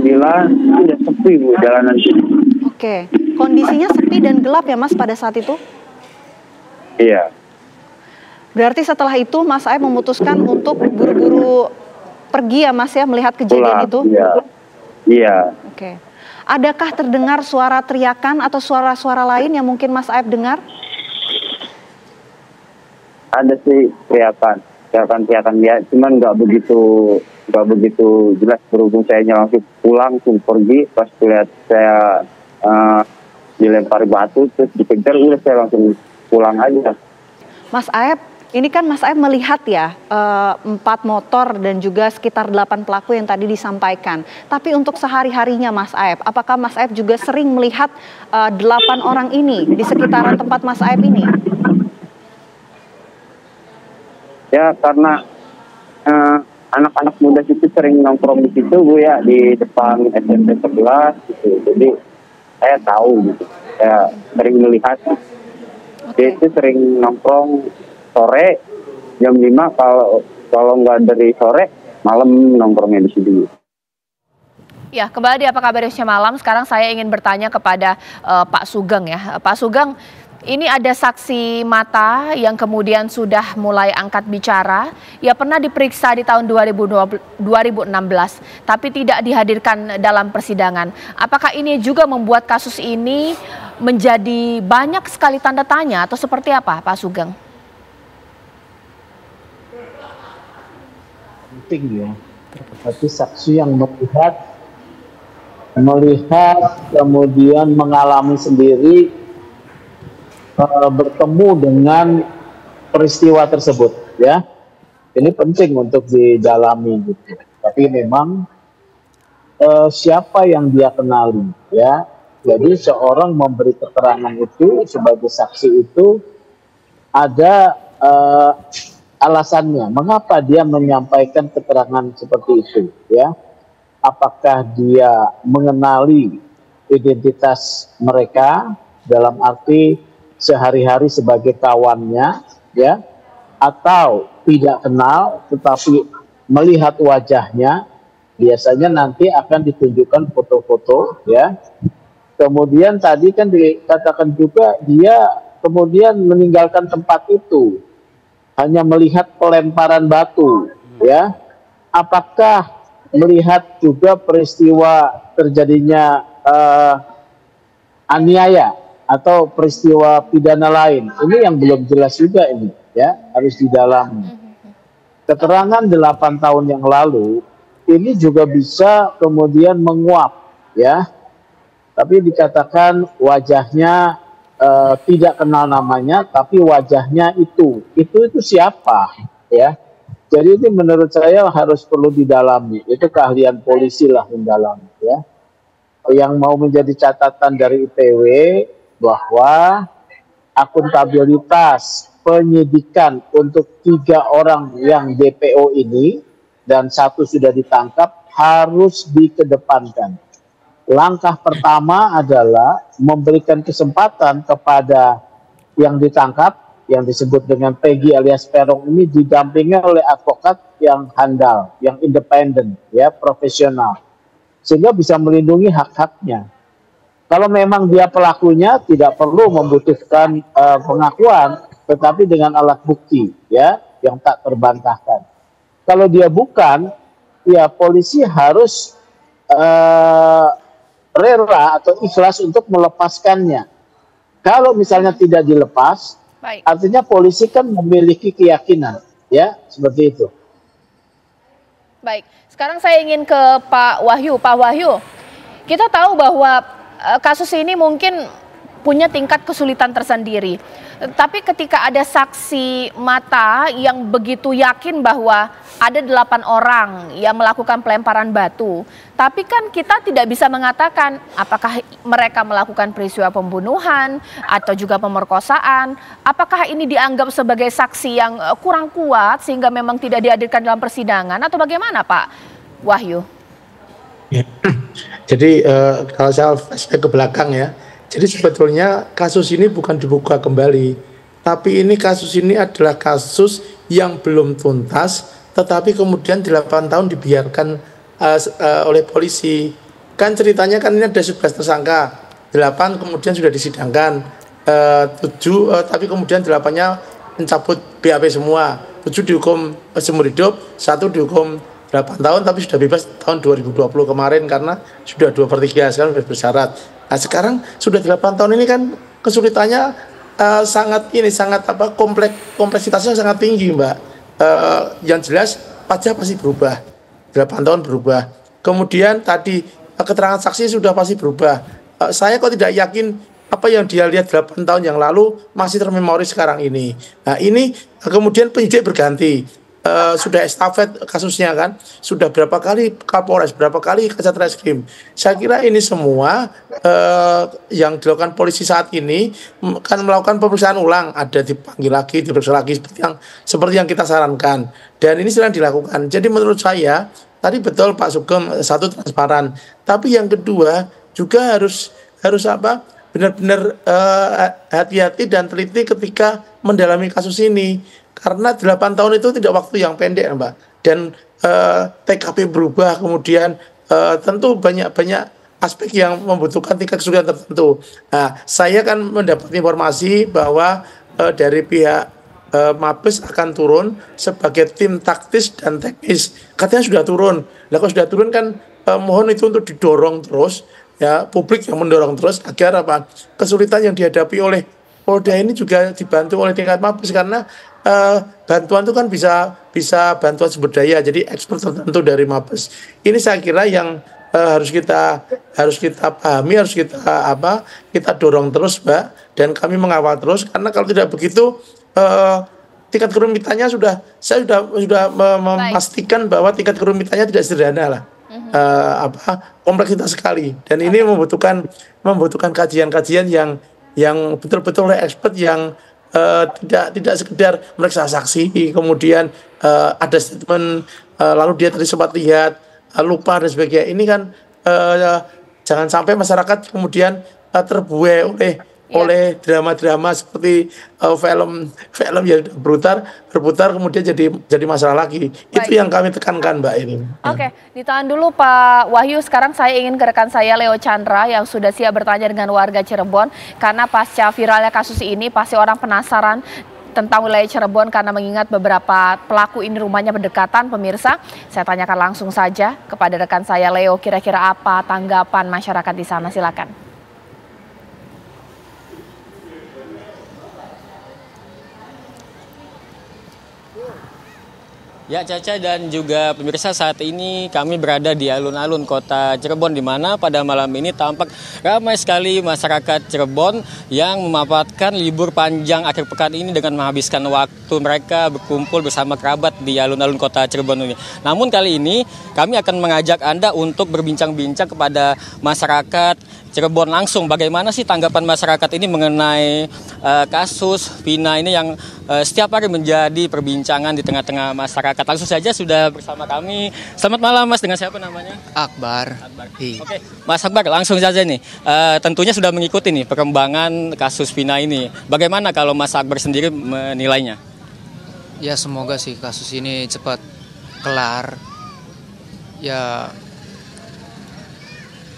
udah sepi Bu jalanan situ. Oke, kondisinya sepi dan gelap ya Mas pada saat itu? Iya. Berarti setelah itu Mas Aib memutuskan untuk buru-buru pergi ya Mas ya melihat kejadian itu? Iya. Oke. Adakah terdengar suara teriakan atau suara-suara lain yang mungkin Mas Aib dengar? Ada sih teriakan ya, cuman nggak begitu jelas. Berhubung saya langsung pulang, langsung pergi. Pas lihat saya dilempari batu terus dikejar, udah saya langsung pulang aja. Mas Aep, ini kan Mas Aep melihat ya 4 motor dan juga sekitar 8 pelaku yang tadi disampaikan. Tapi untuk sehari-harinya Mas Aep, apakah Mas Aep juga sering melihat 8 orang ini di sekitaran tempat Mas Aep ini? Ya karena anak-anak muda itu sering nongkrong di situ Bu ya, di depan SMP 11 gitu. Jadi saya tahu gitu, saya sering melihat. Dia itu sering nongkrong sore jam 5, kalau nggak dari sore malam nongkrongnya di sini. Ya, kembali di Apa Kabar Indonesia Malam. Sekarang saya ingin bertanya kepada Pak Sugeng ya. Pak Sugeng, ini ada saksi mata yang kemudian sudah mulai angkat bicara. Ya pernah diperiksa di tahun 2016, tapi tidak dihadirkan dalam persidangan. Apakah ini juga membuat kasus ini menjadi banyak sekali tanda tanya atau seperti apa, Pak Sugeng? Penting ya. Tapi saksi yang melihat kemudian mengalami sendiri, bertemu dengan peristiwa tersebut ya, ini penting untuk didalami gitu. Tapi memang siapa yang dia kenali ya, jadi seorang memberi keterangan itu sebagai saksi itu ada alasannya mengapa dia menyampaikan keterangan seperti itu ya. Apakah dia mengenali identitas mereka dalam arti sehari-hari sebagai kawannya ya, atau tidak kenal tetapi melihat wajahnya, biasanya nanti akan ditunjukkan foto-foto ya. Kemudian tadi kan dikatakan juga dia kemudian meninggalkan tempat itu hanya melihat pelemparan batu ya. Apakah melihat juga peristiwa terjadinya aniaya atau peristiwa pidana lain? Ini yang belum jelas juga ini ya, harus didalami. Keterangan 8 tahun yang lalu ini juga bisa kemudian menguap ya, tapi dikatakan wajahnya tidak kenal namanya, tapi wajahnya itu siapa ya. Jadi ini menurut saya harus perlu didalami, itu keahlian polisi lah mendalami ya. Yang mau menjadi catatan dari IPW bahwa akuntabilitas penyidikan untuk 3 orang yang DPO ini dan 1 sudah ditangkap harus dikedepankan. Langkah pertama adalah memberikan kesempatan kepada yang ditangkap, yang disebut dengan Peggy alias Peron ini, didampingi oleh advokat yang handal, yang independen, ya, profesional, sehingga bisa melindungi hak-haknya. Kalau memang dia pelakunya, tidak perlu membutuhkan pengakuan, tetapi dengan alat bukti, ya, yang tak terbantahkan. Kalau dia bukan, ya polisi harus rela atau ikhlas untuk melepaskannya. Kalau misalnya tidak dilepas, baik, artinya polisi kan memiliki keyakinan, ya, seperti itu. Baik, sekarang saya ingin ke Pak Wahyu. Pak Wahyu, kita tahu bahwa kasus ini mungkin punya tingkat kesulitan tersendiri. Tapi ketika ada saksi mata yang begitu yakin bahwa ada 8 orang yang melakukan pelemparan batu, tapi kan kita tidak bisa mengatakan apakah mereka melakukan peristiwa pembunuhan atau juga pemerkosaan. Apakah ini dianggap sebagai saksi yang kurang kuat sehingga memang tidak dihadirkan dalam persidangan atau bagaimana, Pak Wahyu? Ya. Jadi kalau saya flashback ke belakang ya, jadi sebetulnya kasus ini bukan dibuka kembali, tapi ini kasus ini adalah kasus yang belum tuntas, tetapi kemudian 8 tahun dibiarkan oleh polisi. Kan ceritanya kan ini ada 11 tersangka, 8 kemudian sudah disidangkan, 7 tapi kemudian 8-nya mencabut BAP semua, 7 dihukum seumur hidup, 1 dihukum 8 tahun tapi sudah bebas tahun 2020 kemarin karena sudah 2/3 sekarang sudah bersyarat. Nah sekarang sudah 8 tahun ini kan kesulitannya sangat kompleksitasnya sangat tinggi, Mbak. Yang jelas pajak pasti berubah, 8 tahun berubah. Kemudian tadi keterangan saksi sudah pasti berubah. Saya kok tidak yakin apa yang dia lihat 8 tahun yang lalu masih termemori sekarang ini. Nah ini kemudian penyidik berganti. Sudah estafet kasusnya kan, sudah berapa kali Kapolres, berapa kali Kasat Reskrim. Saya kira ini semua yang dilakukan polisi saat ini kan melakukan pemeriksaan ulang, ada dipanggil lagi, diperiksa lagi seperti yang kita sarankan. Dan ini sedang dilakukan. Jadi menurut saya tadi betul Pak Sugeng, satu transparan, tapi yang kedua juga harus apa? Benar-benar hati-hati dan teliti ketika mendalami kasus ini. Karena 8 tahun itu tidak waktu yang pendek, Mbak. Dan TKP berubah, kemudian tentu banyak aspek yang membutuhkan tingkat kesulitan tertentu. Nah, saya kan mendapat informasi bahwa dari pihak Mabes akan turun sebagai tim taktis dan teknis. Katanya sudah turun. Nah, kalau sudah turun kan mohon itu untuk didorong terus, ya, publik yang mendorong terus agar apa? Kesulitan yang dihadapi oleh Polda ini juga dibantu oleh tingkat Mabes, karena bantuan itu kan bisa bantuan sumber daya, jadi ekspor tertentu dari Mabes. Ini saya kira yang harus kita pahami, harus kita dorong terus, Mbak, dan kami mengawal terus, karena kalau tidak begitu tingkat kerumitannya saya sudah memastikan bahwa tingkat kerumitannya tidak sederhana lah. Kompleksitas sekali, dan ini membutuhkan kajian-kajian yang betul-betul oleh expert yang tidak sekedar meriksa saksi, kemudian ada statement lalu dia tadi sempat lihat lupa dan sebagainya. Ini kan jangan sampai masyarakat kemudian terbuai oleh drama-drama seperti film yang berputar kemudian jadi masalah lagi. Baik. Itu yang kami tekankan, Mbak ini. Oke, ditahan dulu Pak Wahyu. Sekarang saya ingin ke rekan saya Leo Chandra yang sudah siap bertanya dengan warga Cirebon, karena pasca viralnya kasus ini pasti orang penasaran tentang wilayah Cirebon karena mengingat beberapa pelaku ini rumahnya berdekatan. Pemirsa, saya tanyakan langsung saja kepada rekan saya Leo, kira-kira apa tanggapan masyarakat di sana? Silakan. Ya, Caca dan juga pemirsa, saat ini kami berada di alun-alun kota Cirebon, di mana pada malam ini tampak ramai sekali masyarakat Cirebon yang memanfaatkan libur panjang akhir pekan ini dengan menghabiskan waktu mereka berkumpul bersama kerabat di alun-alun kota Cirebon ini. Namun kali ini kami akan mengajak Anda untuk berbincang-bincang kepada masyarakat Cirebon langsung. Bagaimana sih tanggapan masyarakat ini mengenai kasus Vina ini yang setiap hari menjadi perbincangan di tengah-tengah masyarakat. Langsung saja sudah bersama kami. Selamat malam, Mas. Dengan siapa namanya? Akbar. Oke, Mas Akbar, langsung saja nih. Tentunya sudah mengikuti nih perkembangan kasus Vina ini. Bagaimana kalau Mas Akbar sendiri menilainya? Ya, semoga sih kasus ini cepat kelar. Ya,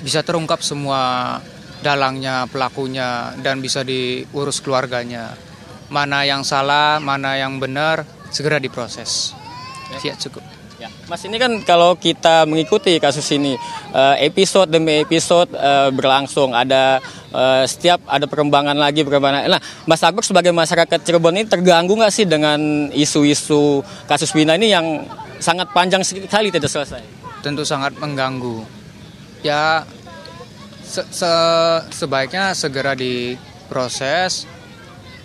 bisa terungkap semua dalangnya, pelakunya, dan bisa diurus keluarganya. Mana yang salah, mana yang benar, segera diproses. Ya, cukup. Ya, Mas, ini kan kalau kita mengikuti kasus ini, episode demi episode berlangsung, ada setiap ada perkembangan lagi. Nah, Mas Akbar sebagai masyarakat Cirebon ini terganggu nggak sih dengan isu-isu kasus Vina ini yang sangat panjang sekali tidak selesai? Tentu sangat mengganggu. Ya, sebaiknya segera diproses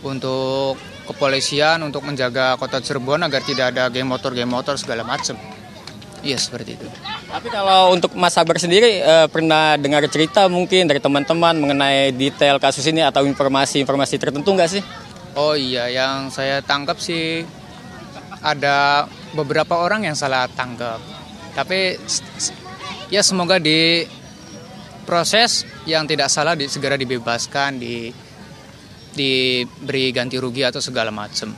untuk kepolisian, untuk menjaga kota Cirebon agar tidak ada geng motor segala macam. Iya, seperti itu. Tapi kalau untuk Mas Akbar sendiri pernah dengar cerita mungkin dari teman-teman mengenai detail kasus ini atau informasi tertentu nggak sih? Oh iya, yang saya tangkap sih ada beberapa orang yang salah tangkap. Tapi ya semoga diproses, yang tidak salah segera dibebaskan, diberi ganti rugi atau segala macam.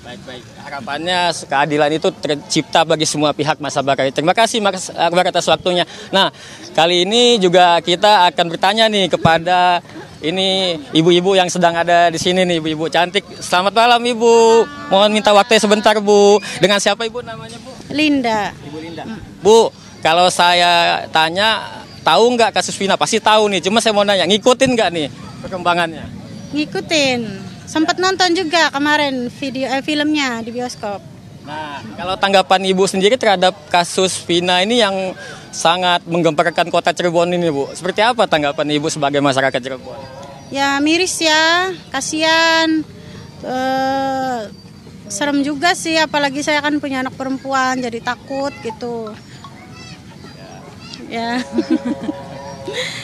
Baik. Harapannya keadilan itu tercipta bagi semua pihak, Mas Akbar. Terima kasih Mas Akbar atas waktunya. Nah, kali ini juga kita akan bertanya nih kepada ini ibu-ibu yang sedang ada di sini nih, ibu-ibu cantik. Selamat malam, Ibu. Mohon minta waktunya sebentar, Bu. Dengan siapa Ibu namanya, Bu? Linda. Ibu Linda. Bu, kalau saya tanya, tahu nggak kasus Vina? Pasti tahu nih, cuma saya mau nanya, ngikutin nggak nih perkembangannya? Ngikutin, sempat nonton juga kemarin filmnya di bioskop. Nah, kalau tanggapan Ibu sendiri terhadap kasus Vina ini yang sangat menggemparkan kota Cirebon ini, Bu, seperti apa tanggapan Ibu sebagai masyarakat Cirebon? Ya miris ya, kasihan. Serem juga sih, apalagi saya kan punya anak perempuan, jadi takut gitu. Ya.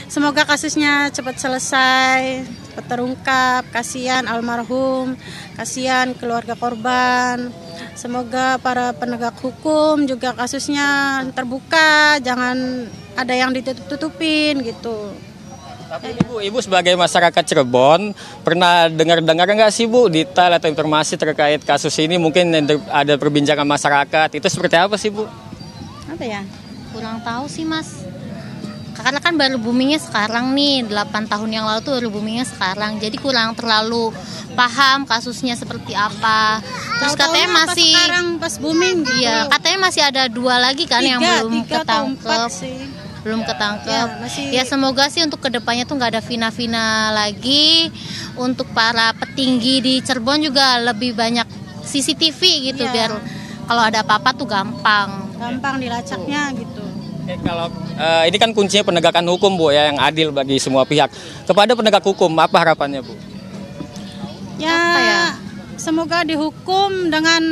Semoga kasusnya cepat selesai, cepat terungkap. Kasihan almarhum, kasihan keluarga korban. Semoga para penegak hukum juga kasusnya terbuka, jangan ada yang ditutup-tutupin gitu. Tapi Ibu sebagai masyarakat Cirebon pernah dengar nggak sih Bu detail atau informasi terkait kasus ini? Mungkin ada perbincangan masyarakat, itu seperti apa sih Bu? Apa ya? Kurang tahu sih Mas. Karena kan baru boomingnya sekarang nih, 8 tahun yang lalu tuh baru boomingnya sekarang. Jadi kurang terlalu paham kasusnya seperti apa. Terus katanya masih pas booming gitu. Iya, katanya masih ada 2 lagi kan yang belum ketangkep. Belum ketangkep. Ya semoga sih untuk kedepannya tuh nggak ada Vina-Vina lagi. Untuk para petinggi di Cirebon juga lebih banyak CCTV gitu, biar kalau ada apa-apa tuh gampang dilacaknya gitu. Oke, kalau ini kan kuncinya penegakan hukum Bu ya, yang adil bagi semua pihak. Kepada penegak hukum apa harapannya Bu? Ya, semoga dihukum dengan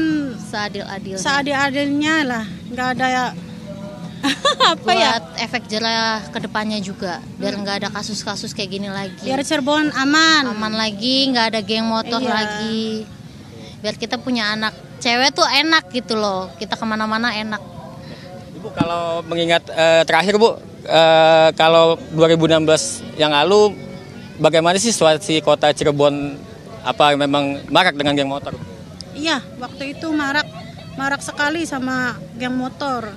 seadil-adilnya lah, nggak ada ya. Buat efek jerah ke depannya juga, biar nggak ada kasus-kasus kayak gini lagi. Biar Cirebon aman lagi, nggak ada geng motor lagi. Biar kita punya anak cewek tuh enak gitu loh, kita kemana-mana enak. Ibu kalau mengingat terakhir Bu, kalau 2016 yang lalu, bagaimana sih situasi kota Cirebon? Apa memang marak dengan geng motor? Iya, waktu itu marak sekali sama geng motor.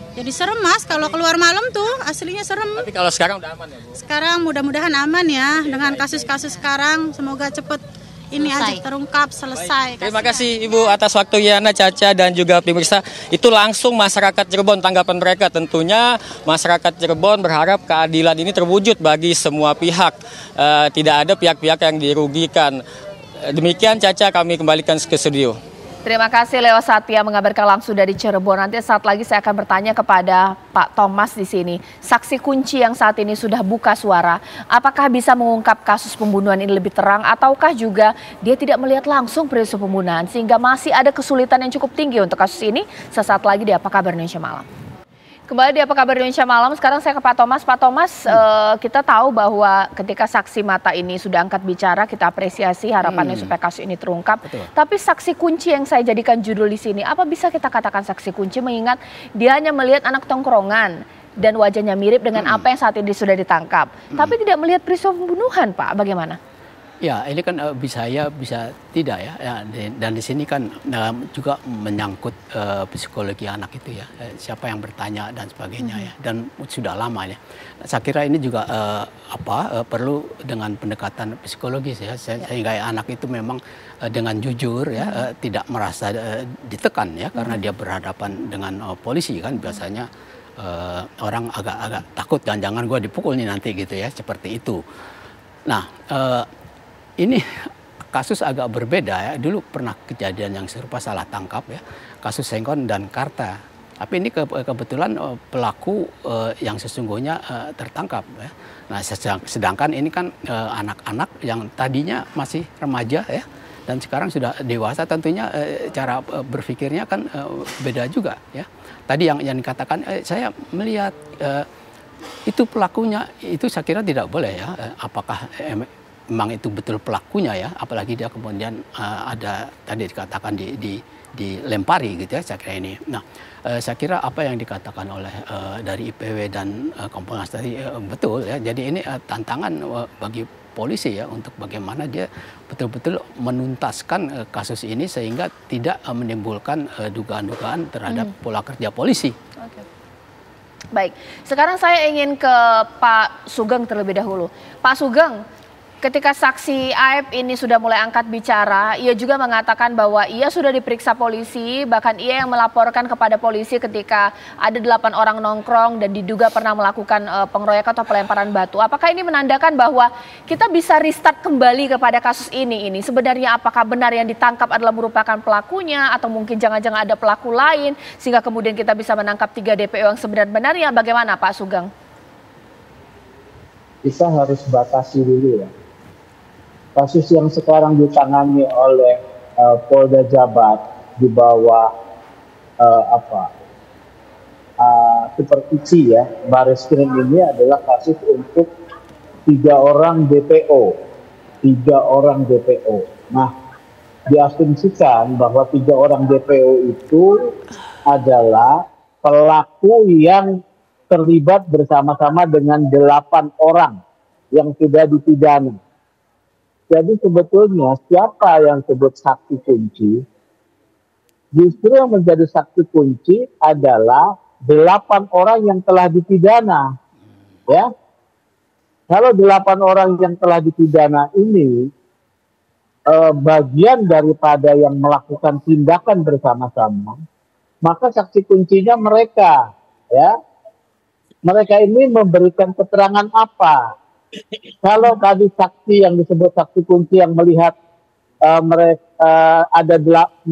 Jadi serem Mas, kalau keluar malam tuh aslinya serem. Tapi kalau sekarang udah aman ya Bu? Sekarang mudah-mudahan aman ya, dengan kasus-kasus sekarang, semoga cepet ini aja terungkap, selesai. Terima kasih Ibu atas waktunya, Caca dan juga pemirsa. Itu langsung masyarakat Cirebon, tanggapan mereka. Tentunya masyarakat Cirebon berharap keadilan ini terwujud bagi semua pihak. Tidak ada pihak-pihak yang dirugikan. Demikian Caca, kami kembalikan ke studio. Terima kasih Leo Satya mengabarkan langsung dari Cirebon. Nanti saat lagi saya akan bertanya kepada Pak Thomas di sini. Saksi kunci yang saat ini sudah buka suara, apakah bisa mengungkap kasus pembunuhan ini lebih terang ataukah juga dia tidak melihat langsung peristiwa pembunuhan sehingga masih ada kesulitan yang cukup tinggi untuk kasus ini? Sesaat lagi di Apa Kabar Indonesia Malam. Kembali di Apa Kabar Indonesia Malam, sekarang saya ke Pak Thomas. Pak Thomas, kita tahu bahwa ketika saksi mata ini sudah angkat bicara, kita apresiasi harapannya supaya kasus ini terungkap. Betul. Tapi saksi kunci yang saya jadikan judul di sini, apa bisa kita katakan saksi kunci mengingat dia hanya melihat anak tongkrongan dan wajahnya mirip dengan apa yang saat ini sudah ditangkap. Tapi tidak melihat peristiwa pembunuhan, Pak. Bagaimana? Ya, ini kan bisa ya, bisa tidak ya. Dan di sini kan juga menyangkut psikologi anak itu ya. Siapa yang bertanya dan sebagainya ya. Dan sudah lama ya. Saya kira ini juga perlu dengan pendekatan psikologis ya. Sehingga anak itu memang dengan jujur ya, tidak merasa ditekan ya. Karena dia berhadapan dengan polisi kan biasanya orang agak takut. Jangan gue dipukul nih nanti gitu ya. Seperti itu. Nah, ini kasus agak berbeda ya. Dulu pernah kejadian yang serupa salah tangkap ya. Kasus Sengkon dan Karta. Tapi ini kebetulan pelaku yang sesungguhnya tertangkap ya. Nah, sedangkan ini kan anak-anak yang tadinya masih remaja ya. Dan sekarang sudah dewasa, tentunya cara berpikirnya kan beda juga ya. Tadi yang dikatakan saya melihat itu pelakunya, itu saya kira tidak boleh ya. Apakah memang itu betul pelakunya ya, apalagi dia kemudian ada tadi dikatakan dilempari gitu ya, saya kira ini. Nah, saya kira apa yang dikatakan oleh dari IPW dan Kompolnas tadi betul ya. Jadi ini tantangan bagi polisi ya untuk bagaimana dia betul-betul menuntaskan kasus ini sehingga tidak menimbulkan dugaan-dugaan terhadap pola kerja polisi. Oke. Baik, sekarang saya ingin ke Pak Sugeng terlebih dahulu. Pak Sugeng, ketika saksi Aep ini sudah mulai angkat bicara, ia juga mengatakan bahwa ia sudah diperiksa polisi, bahkan ia yang melaporkan kepada polisi ketika ada 8 orang nongkrong dan diduga pernah melakukan pengeroyokan atau pelemparan batu. Apakah ini menandakan bahwa kita bisa restart kembali kepada kasus ini? Sebenarnya apakah benar yang ditangkap adalah merupakan pelakunya atau mungkin jangan-jangan ada pelaku lain sehingga kemudian kita bisa menangkap 3 DPO yang sebenarnya? Bagaimana Pak Sugeng? Kita harus batasi dulu ya. kasus yang sekarang ditangani oleh Polda Jabar di bawah supervisi ya Bareskrim ini adalah kasus untuk 3 orang DPO. Nah, diasumsikan bahwa 3 orang DPO itu adalah pelaku yang terlibat bersama-sama dengan 8 orang yang sudah dipidana. Jadi sebetulnya siapa yang disebut saksi kunci? Justru yang menjadi saksi kunci adalah 8 orang yang telah dipidana. Ya. Kalau 8 orang yang telah dipidana ini bagian daripada yang melakukan tindakan bersama-sama, maka saksi kuncinya mereka, ya. Mereka ini memberikan keterangan apa? Kalau tadi saksi yang disebut saksi kunci yang melihat ada 4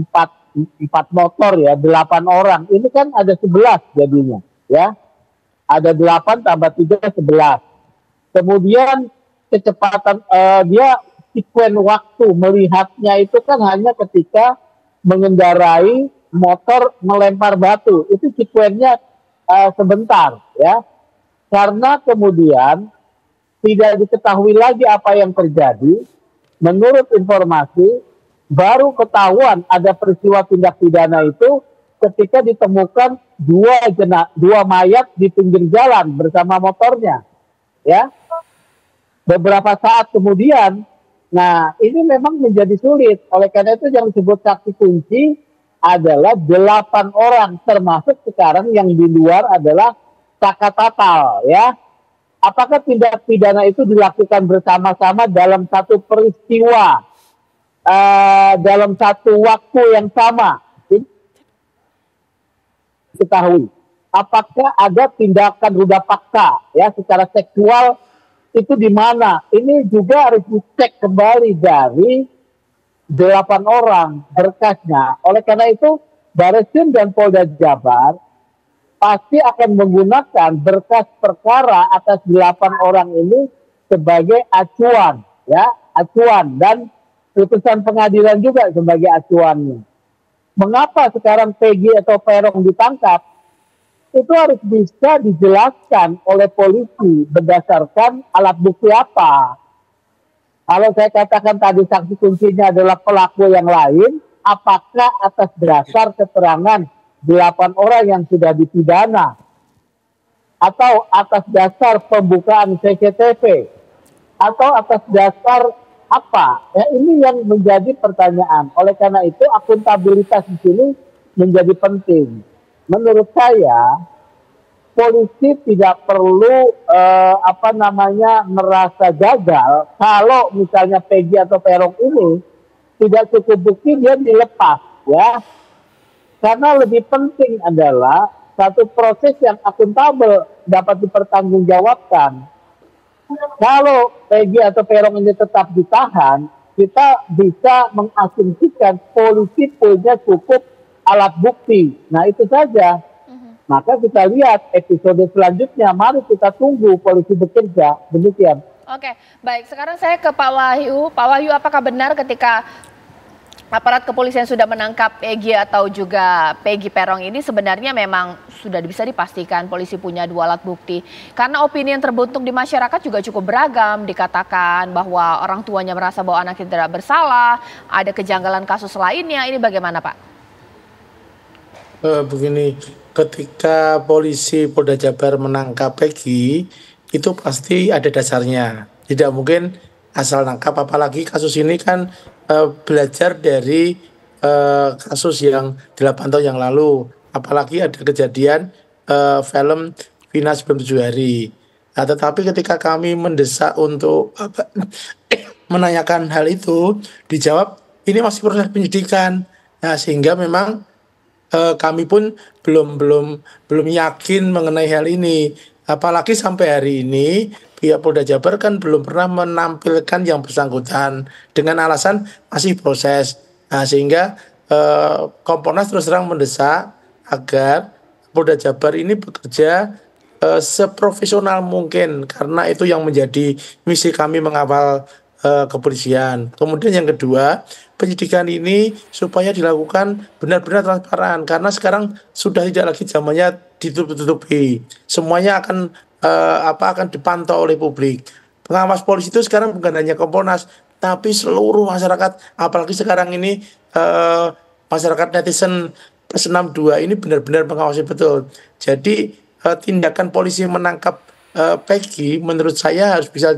motor ya, 8 orang, ini kan ada 11 jadinya, ya. Ada 8 tambah 3, 11. Kemudian kecepatan dia sekuen waktu melihatnya itu kan hanya ketika mengendarai motor melempar batu. Itu sekuennya sebentar ya. Karena kemudian tidak diketahui lagi apa yang terjadi. Menurut informasi baru ketahuan ada peristiwa tindak pidana itu ketika ditemukan 2 mayat di pinggir jalan bersama motornya. Ya. Beberapa saat kemudian, nah ini memang menjadi sulit. Oleh karena itu yang disebut saksi kunci adalah 8 orang, termasuk sekarang yang di luar adalah Sakatatal, ya. Apakah tindak pidana itu dilakukan bersama-sama dalam satu peristiwa, dalam satu waktu yang sama? Ketahui. Apakah ada tindakan ruda paksa, ya, secara seksual? Itu di mana? Ini juga harus dicek kembali dari 8 orang berkasnya. Oleh karena itu, Bareskrim dan Polda Jabar pasti akan menggunakan berkas perkara atas 8 orang ini sebagai acuan, ya, acuan, dan putusan pengadilan juga sebagai acuannya. Mengapa sekarang Peggy atau Peron ditangkap? Itu harus bisa dijelaskan oleh polisi berdasarkan alat bukti apa. Kalau saya katakan tadi saksi kuncinya adalah pelaku yang lain, apakah atas dasar keterangan 8 orang yang sudah dipidana atau atas dasar pembukaan CCTV atau atas dasar apa? Ya, ini yang menjadi pertanyaan. Oleh karena itu akuntabilitas di sini menjadi penting. Menurut saya, polisi tidak perlu merasa gagal kalau misalnya Peggy atau Peron ini tidak cukup bukti dia dilepas, ya. Karena lebih penting adalah satu proses yang akuntabel dapat dipertanggungjawabkan. Kalau Peggy atau Peron ini tetap ditahan, kita bisa mengasumsikan polisi punya cukup alat bukti. Nah itu saja. Maka kita lihat episode selanjutnya. Mari kita tunggu polisi bekerja. Demikian. Oke, baik. Sekarang saya ke Pak Wahyu. Pak Wahyu, apakah benar ketika aparat kepolisian sudah menangkap Peggy atau juga Peggy Peron ini sebenarnya memang sudah bisa dipastikan polisi punya 2 alat bukti? Karena opini yang terbentuk di masyarakat juga cukup beragam. Dikatakan bahwa orang tuanya merasa bahwa anaknya tidak bersalah, ada kejanggalan kasus lainnya. Ini bagaimana, Pak? Begini, ketika polisi Polda Jabar menangkap Peggy, itu pasti ada dasarnya. Tidak mungkin asal nangkap, apalagi kasus ini kan belajar dari kasus yang 8 tahun yang lalu. Apalagi ada kejadian film Vina 97 hari. Nah, tetapi ketika kami mendesak untuk menanyakan hal itu, dijawab ini masih proses penyidikan. Nah, sehingga memang kami pun belum yakin mengenai hal ini. Apalagi sampai hari ini pihak Polda Jabar kan belum pernah menampilkan yang bersangkutan dengan alasan masih proses. Nah, sehingga Kompolnas terus terang mendesak agar Polda Jabar ini bekerja seprofesional mungkin, karena itu yang menjadi misi kami mengawal kepolisian. Kemudian yang kedua, penyidikan ini supaya dilakukan benar-benar transparan, karena sekarang sudah tidak lagi zamannya ditutup-tutupi. Semuanya akan akan dipantau oleh publik. Pengawas polisi itu sekarang bukan hanya Kompolnas, tapi seluruh masyarakat, apalagi sekarang ini masyarakat netizen plus 62 ini benar-benar mengawasi betul. Jadi tindakan polisi menangkap Peggy menurut saya harus bisa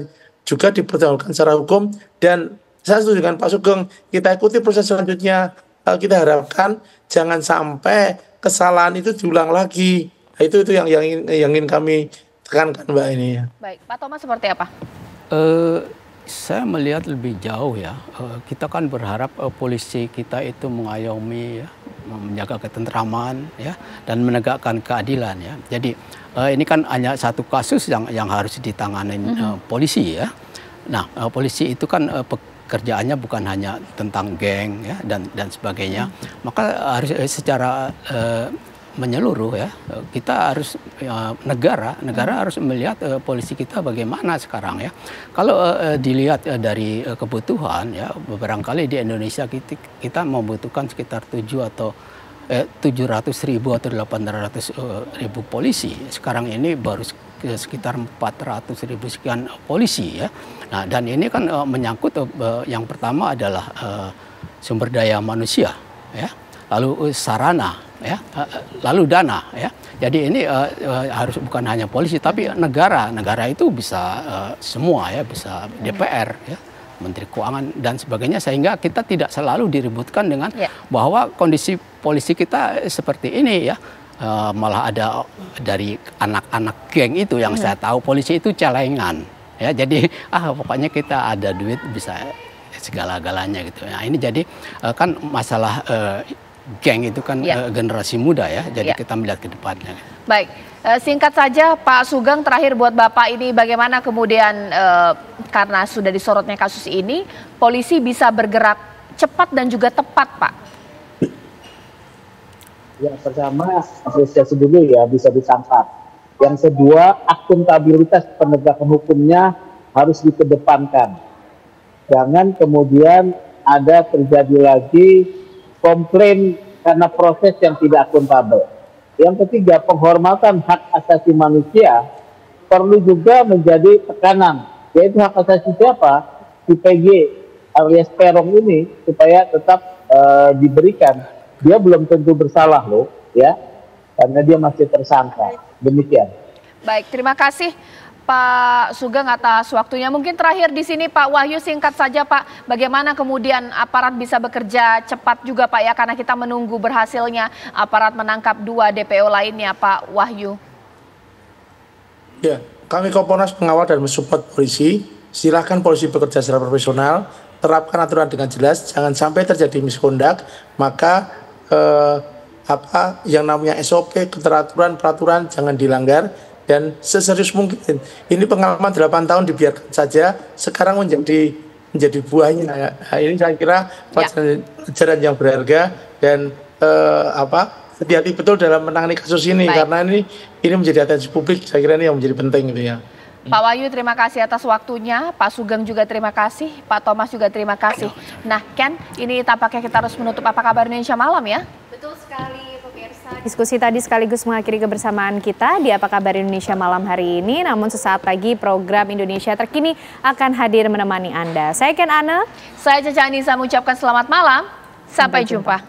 juga dipertanggungjawabkan secara hukum, dan saya setuju dengan Pak Sugeng, kita ikuti proses selanjutnya. Kita harapkan jangan sampai kesalahan itu diulang lagi. Nah, itu yang ingin kami tekankan, Mbak, ini. Baik, Pak Thomas seperti apa? Saya melihat lebih jauh ya. Kita kan berharap polisi kita itu mengayomi, ya, menjaga ketentraman, ya, dan menegakkan keadilan, ya. Jadi ini kan hanya satu kasus yang harus ditangani polisi, ya. Nah, polisi itu kan pekerjaannya bukan hanya tentang geng, ya, dan sebagainya. Maka harus secara menyeluruh, ya, kita harus negara harus melihat polisi kita bagaimana sekarang, ya. Kalau dilihat dari kebutuhan, ya, barangkali di Indonesia kita membutuhkan sekitar 700.000 atau 800.000 polisi. Sekarang ini baru sekitar 400.000 sekian polisi, ya. Nah, dan ini kan menyangkut yang pertama adalah sumber daya manusia, ya, lalu sarana, ya, lalu dana, ya. Jadi ini harus bukan hanya polisi tapi negara itu bisa semua, ya, bisa DPR, ya, Menteri Keuangan dan sebagainya, sehingga kita tidak selalu diributkan dengan bahwa kondisi polisi kita seperti ini, ya. Malah ada dari anak-anak geng itu yang saya tahu polisi itu celengan, ya. Jadi pokoknya kita ada duit bisa segala-galanya gitu. Nah, ini jadi kan masalah geng itu kan generasi muda, ya. Jadi kita melihat ke depannya. Baik, singkat saja Pak Sugeng, terakhir buat Bapak ini bagaimana kemudian karena sudah disorotnya kasus ini, polisi bisa bergerak cepat dan juga tepat, Pak? Yang pertama, apresiasi dulu, ya, bisa ditangkap. Yang kedua, akuntabilitas penegakan hukumnya harus dikedepankan. Jangan kemudian ada terjadi lagi komplain karena proses yang tidak akuntabel. Yang ketiga, penghormatan hak asasi manusia perlu juga menjadi tekanan, yaitu hak asasi siapa? Si PG alias Peron ini supaya tetap diberikan. Dia belum tentu bersalah loh, ya, karena dia masih tersangka. Demikian. Baik, terima kasih Pak Sugeng atas waktunya. Mungkin terakhir di sini Pak Wahyu, singkat saja Pak, bagaimana kemudian aparat bisa bekerja cepat juga Pak, ya, karena kita menunggu berhasilnya aparat menangkap 2 DPO lainnya, Pak Wahyu. Ya, kami Kompolnas mengawal dan mensupport polisi. Silakan polisi bekerja secara profesional, terapkan aturan dengan jelas, jangan sampai terjadi misconduct, maka yang namanya SOP, keteraturan, peraturan jangan dilanggar, dan seserius mungkin. Ini pengalaman 8 tahun dibiarkan saja, sekarang menjadi buahnya. Nah, ini saya kira pelajaran yang berharga, dan hati-hati betul dalam menangani kasus ini. Karena ini menjadi atensi publik, saya kira ini yang menjadi penting gitu, ya. Pak Wahyu, terima kasih atas waktunya. Pak Sugeng juga terima kasih. Pak Thomas juga terima kasih. Nah, Ken, ini tampaknya kita harus menutup Apa Kabar Indonesia Malam, ya? Betul sekali, pemirsa. Diskusi tadi sekaligus mengakhiri kebersamaan kita di Apa Kabar Indonesia Malam hari ini. Namun sesaat lagi program Indonesia Terkini akan hadir menemani Anda. Saya Ken Ane. Saya Caca Anissa mengucapkan selamat malam. Sampai jumpa.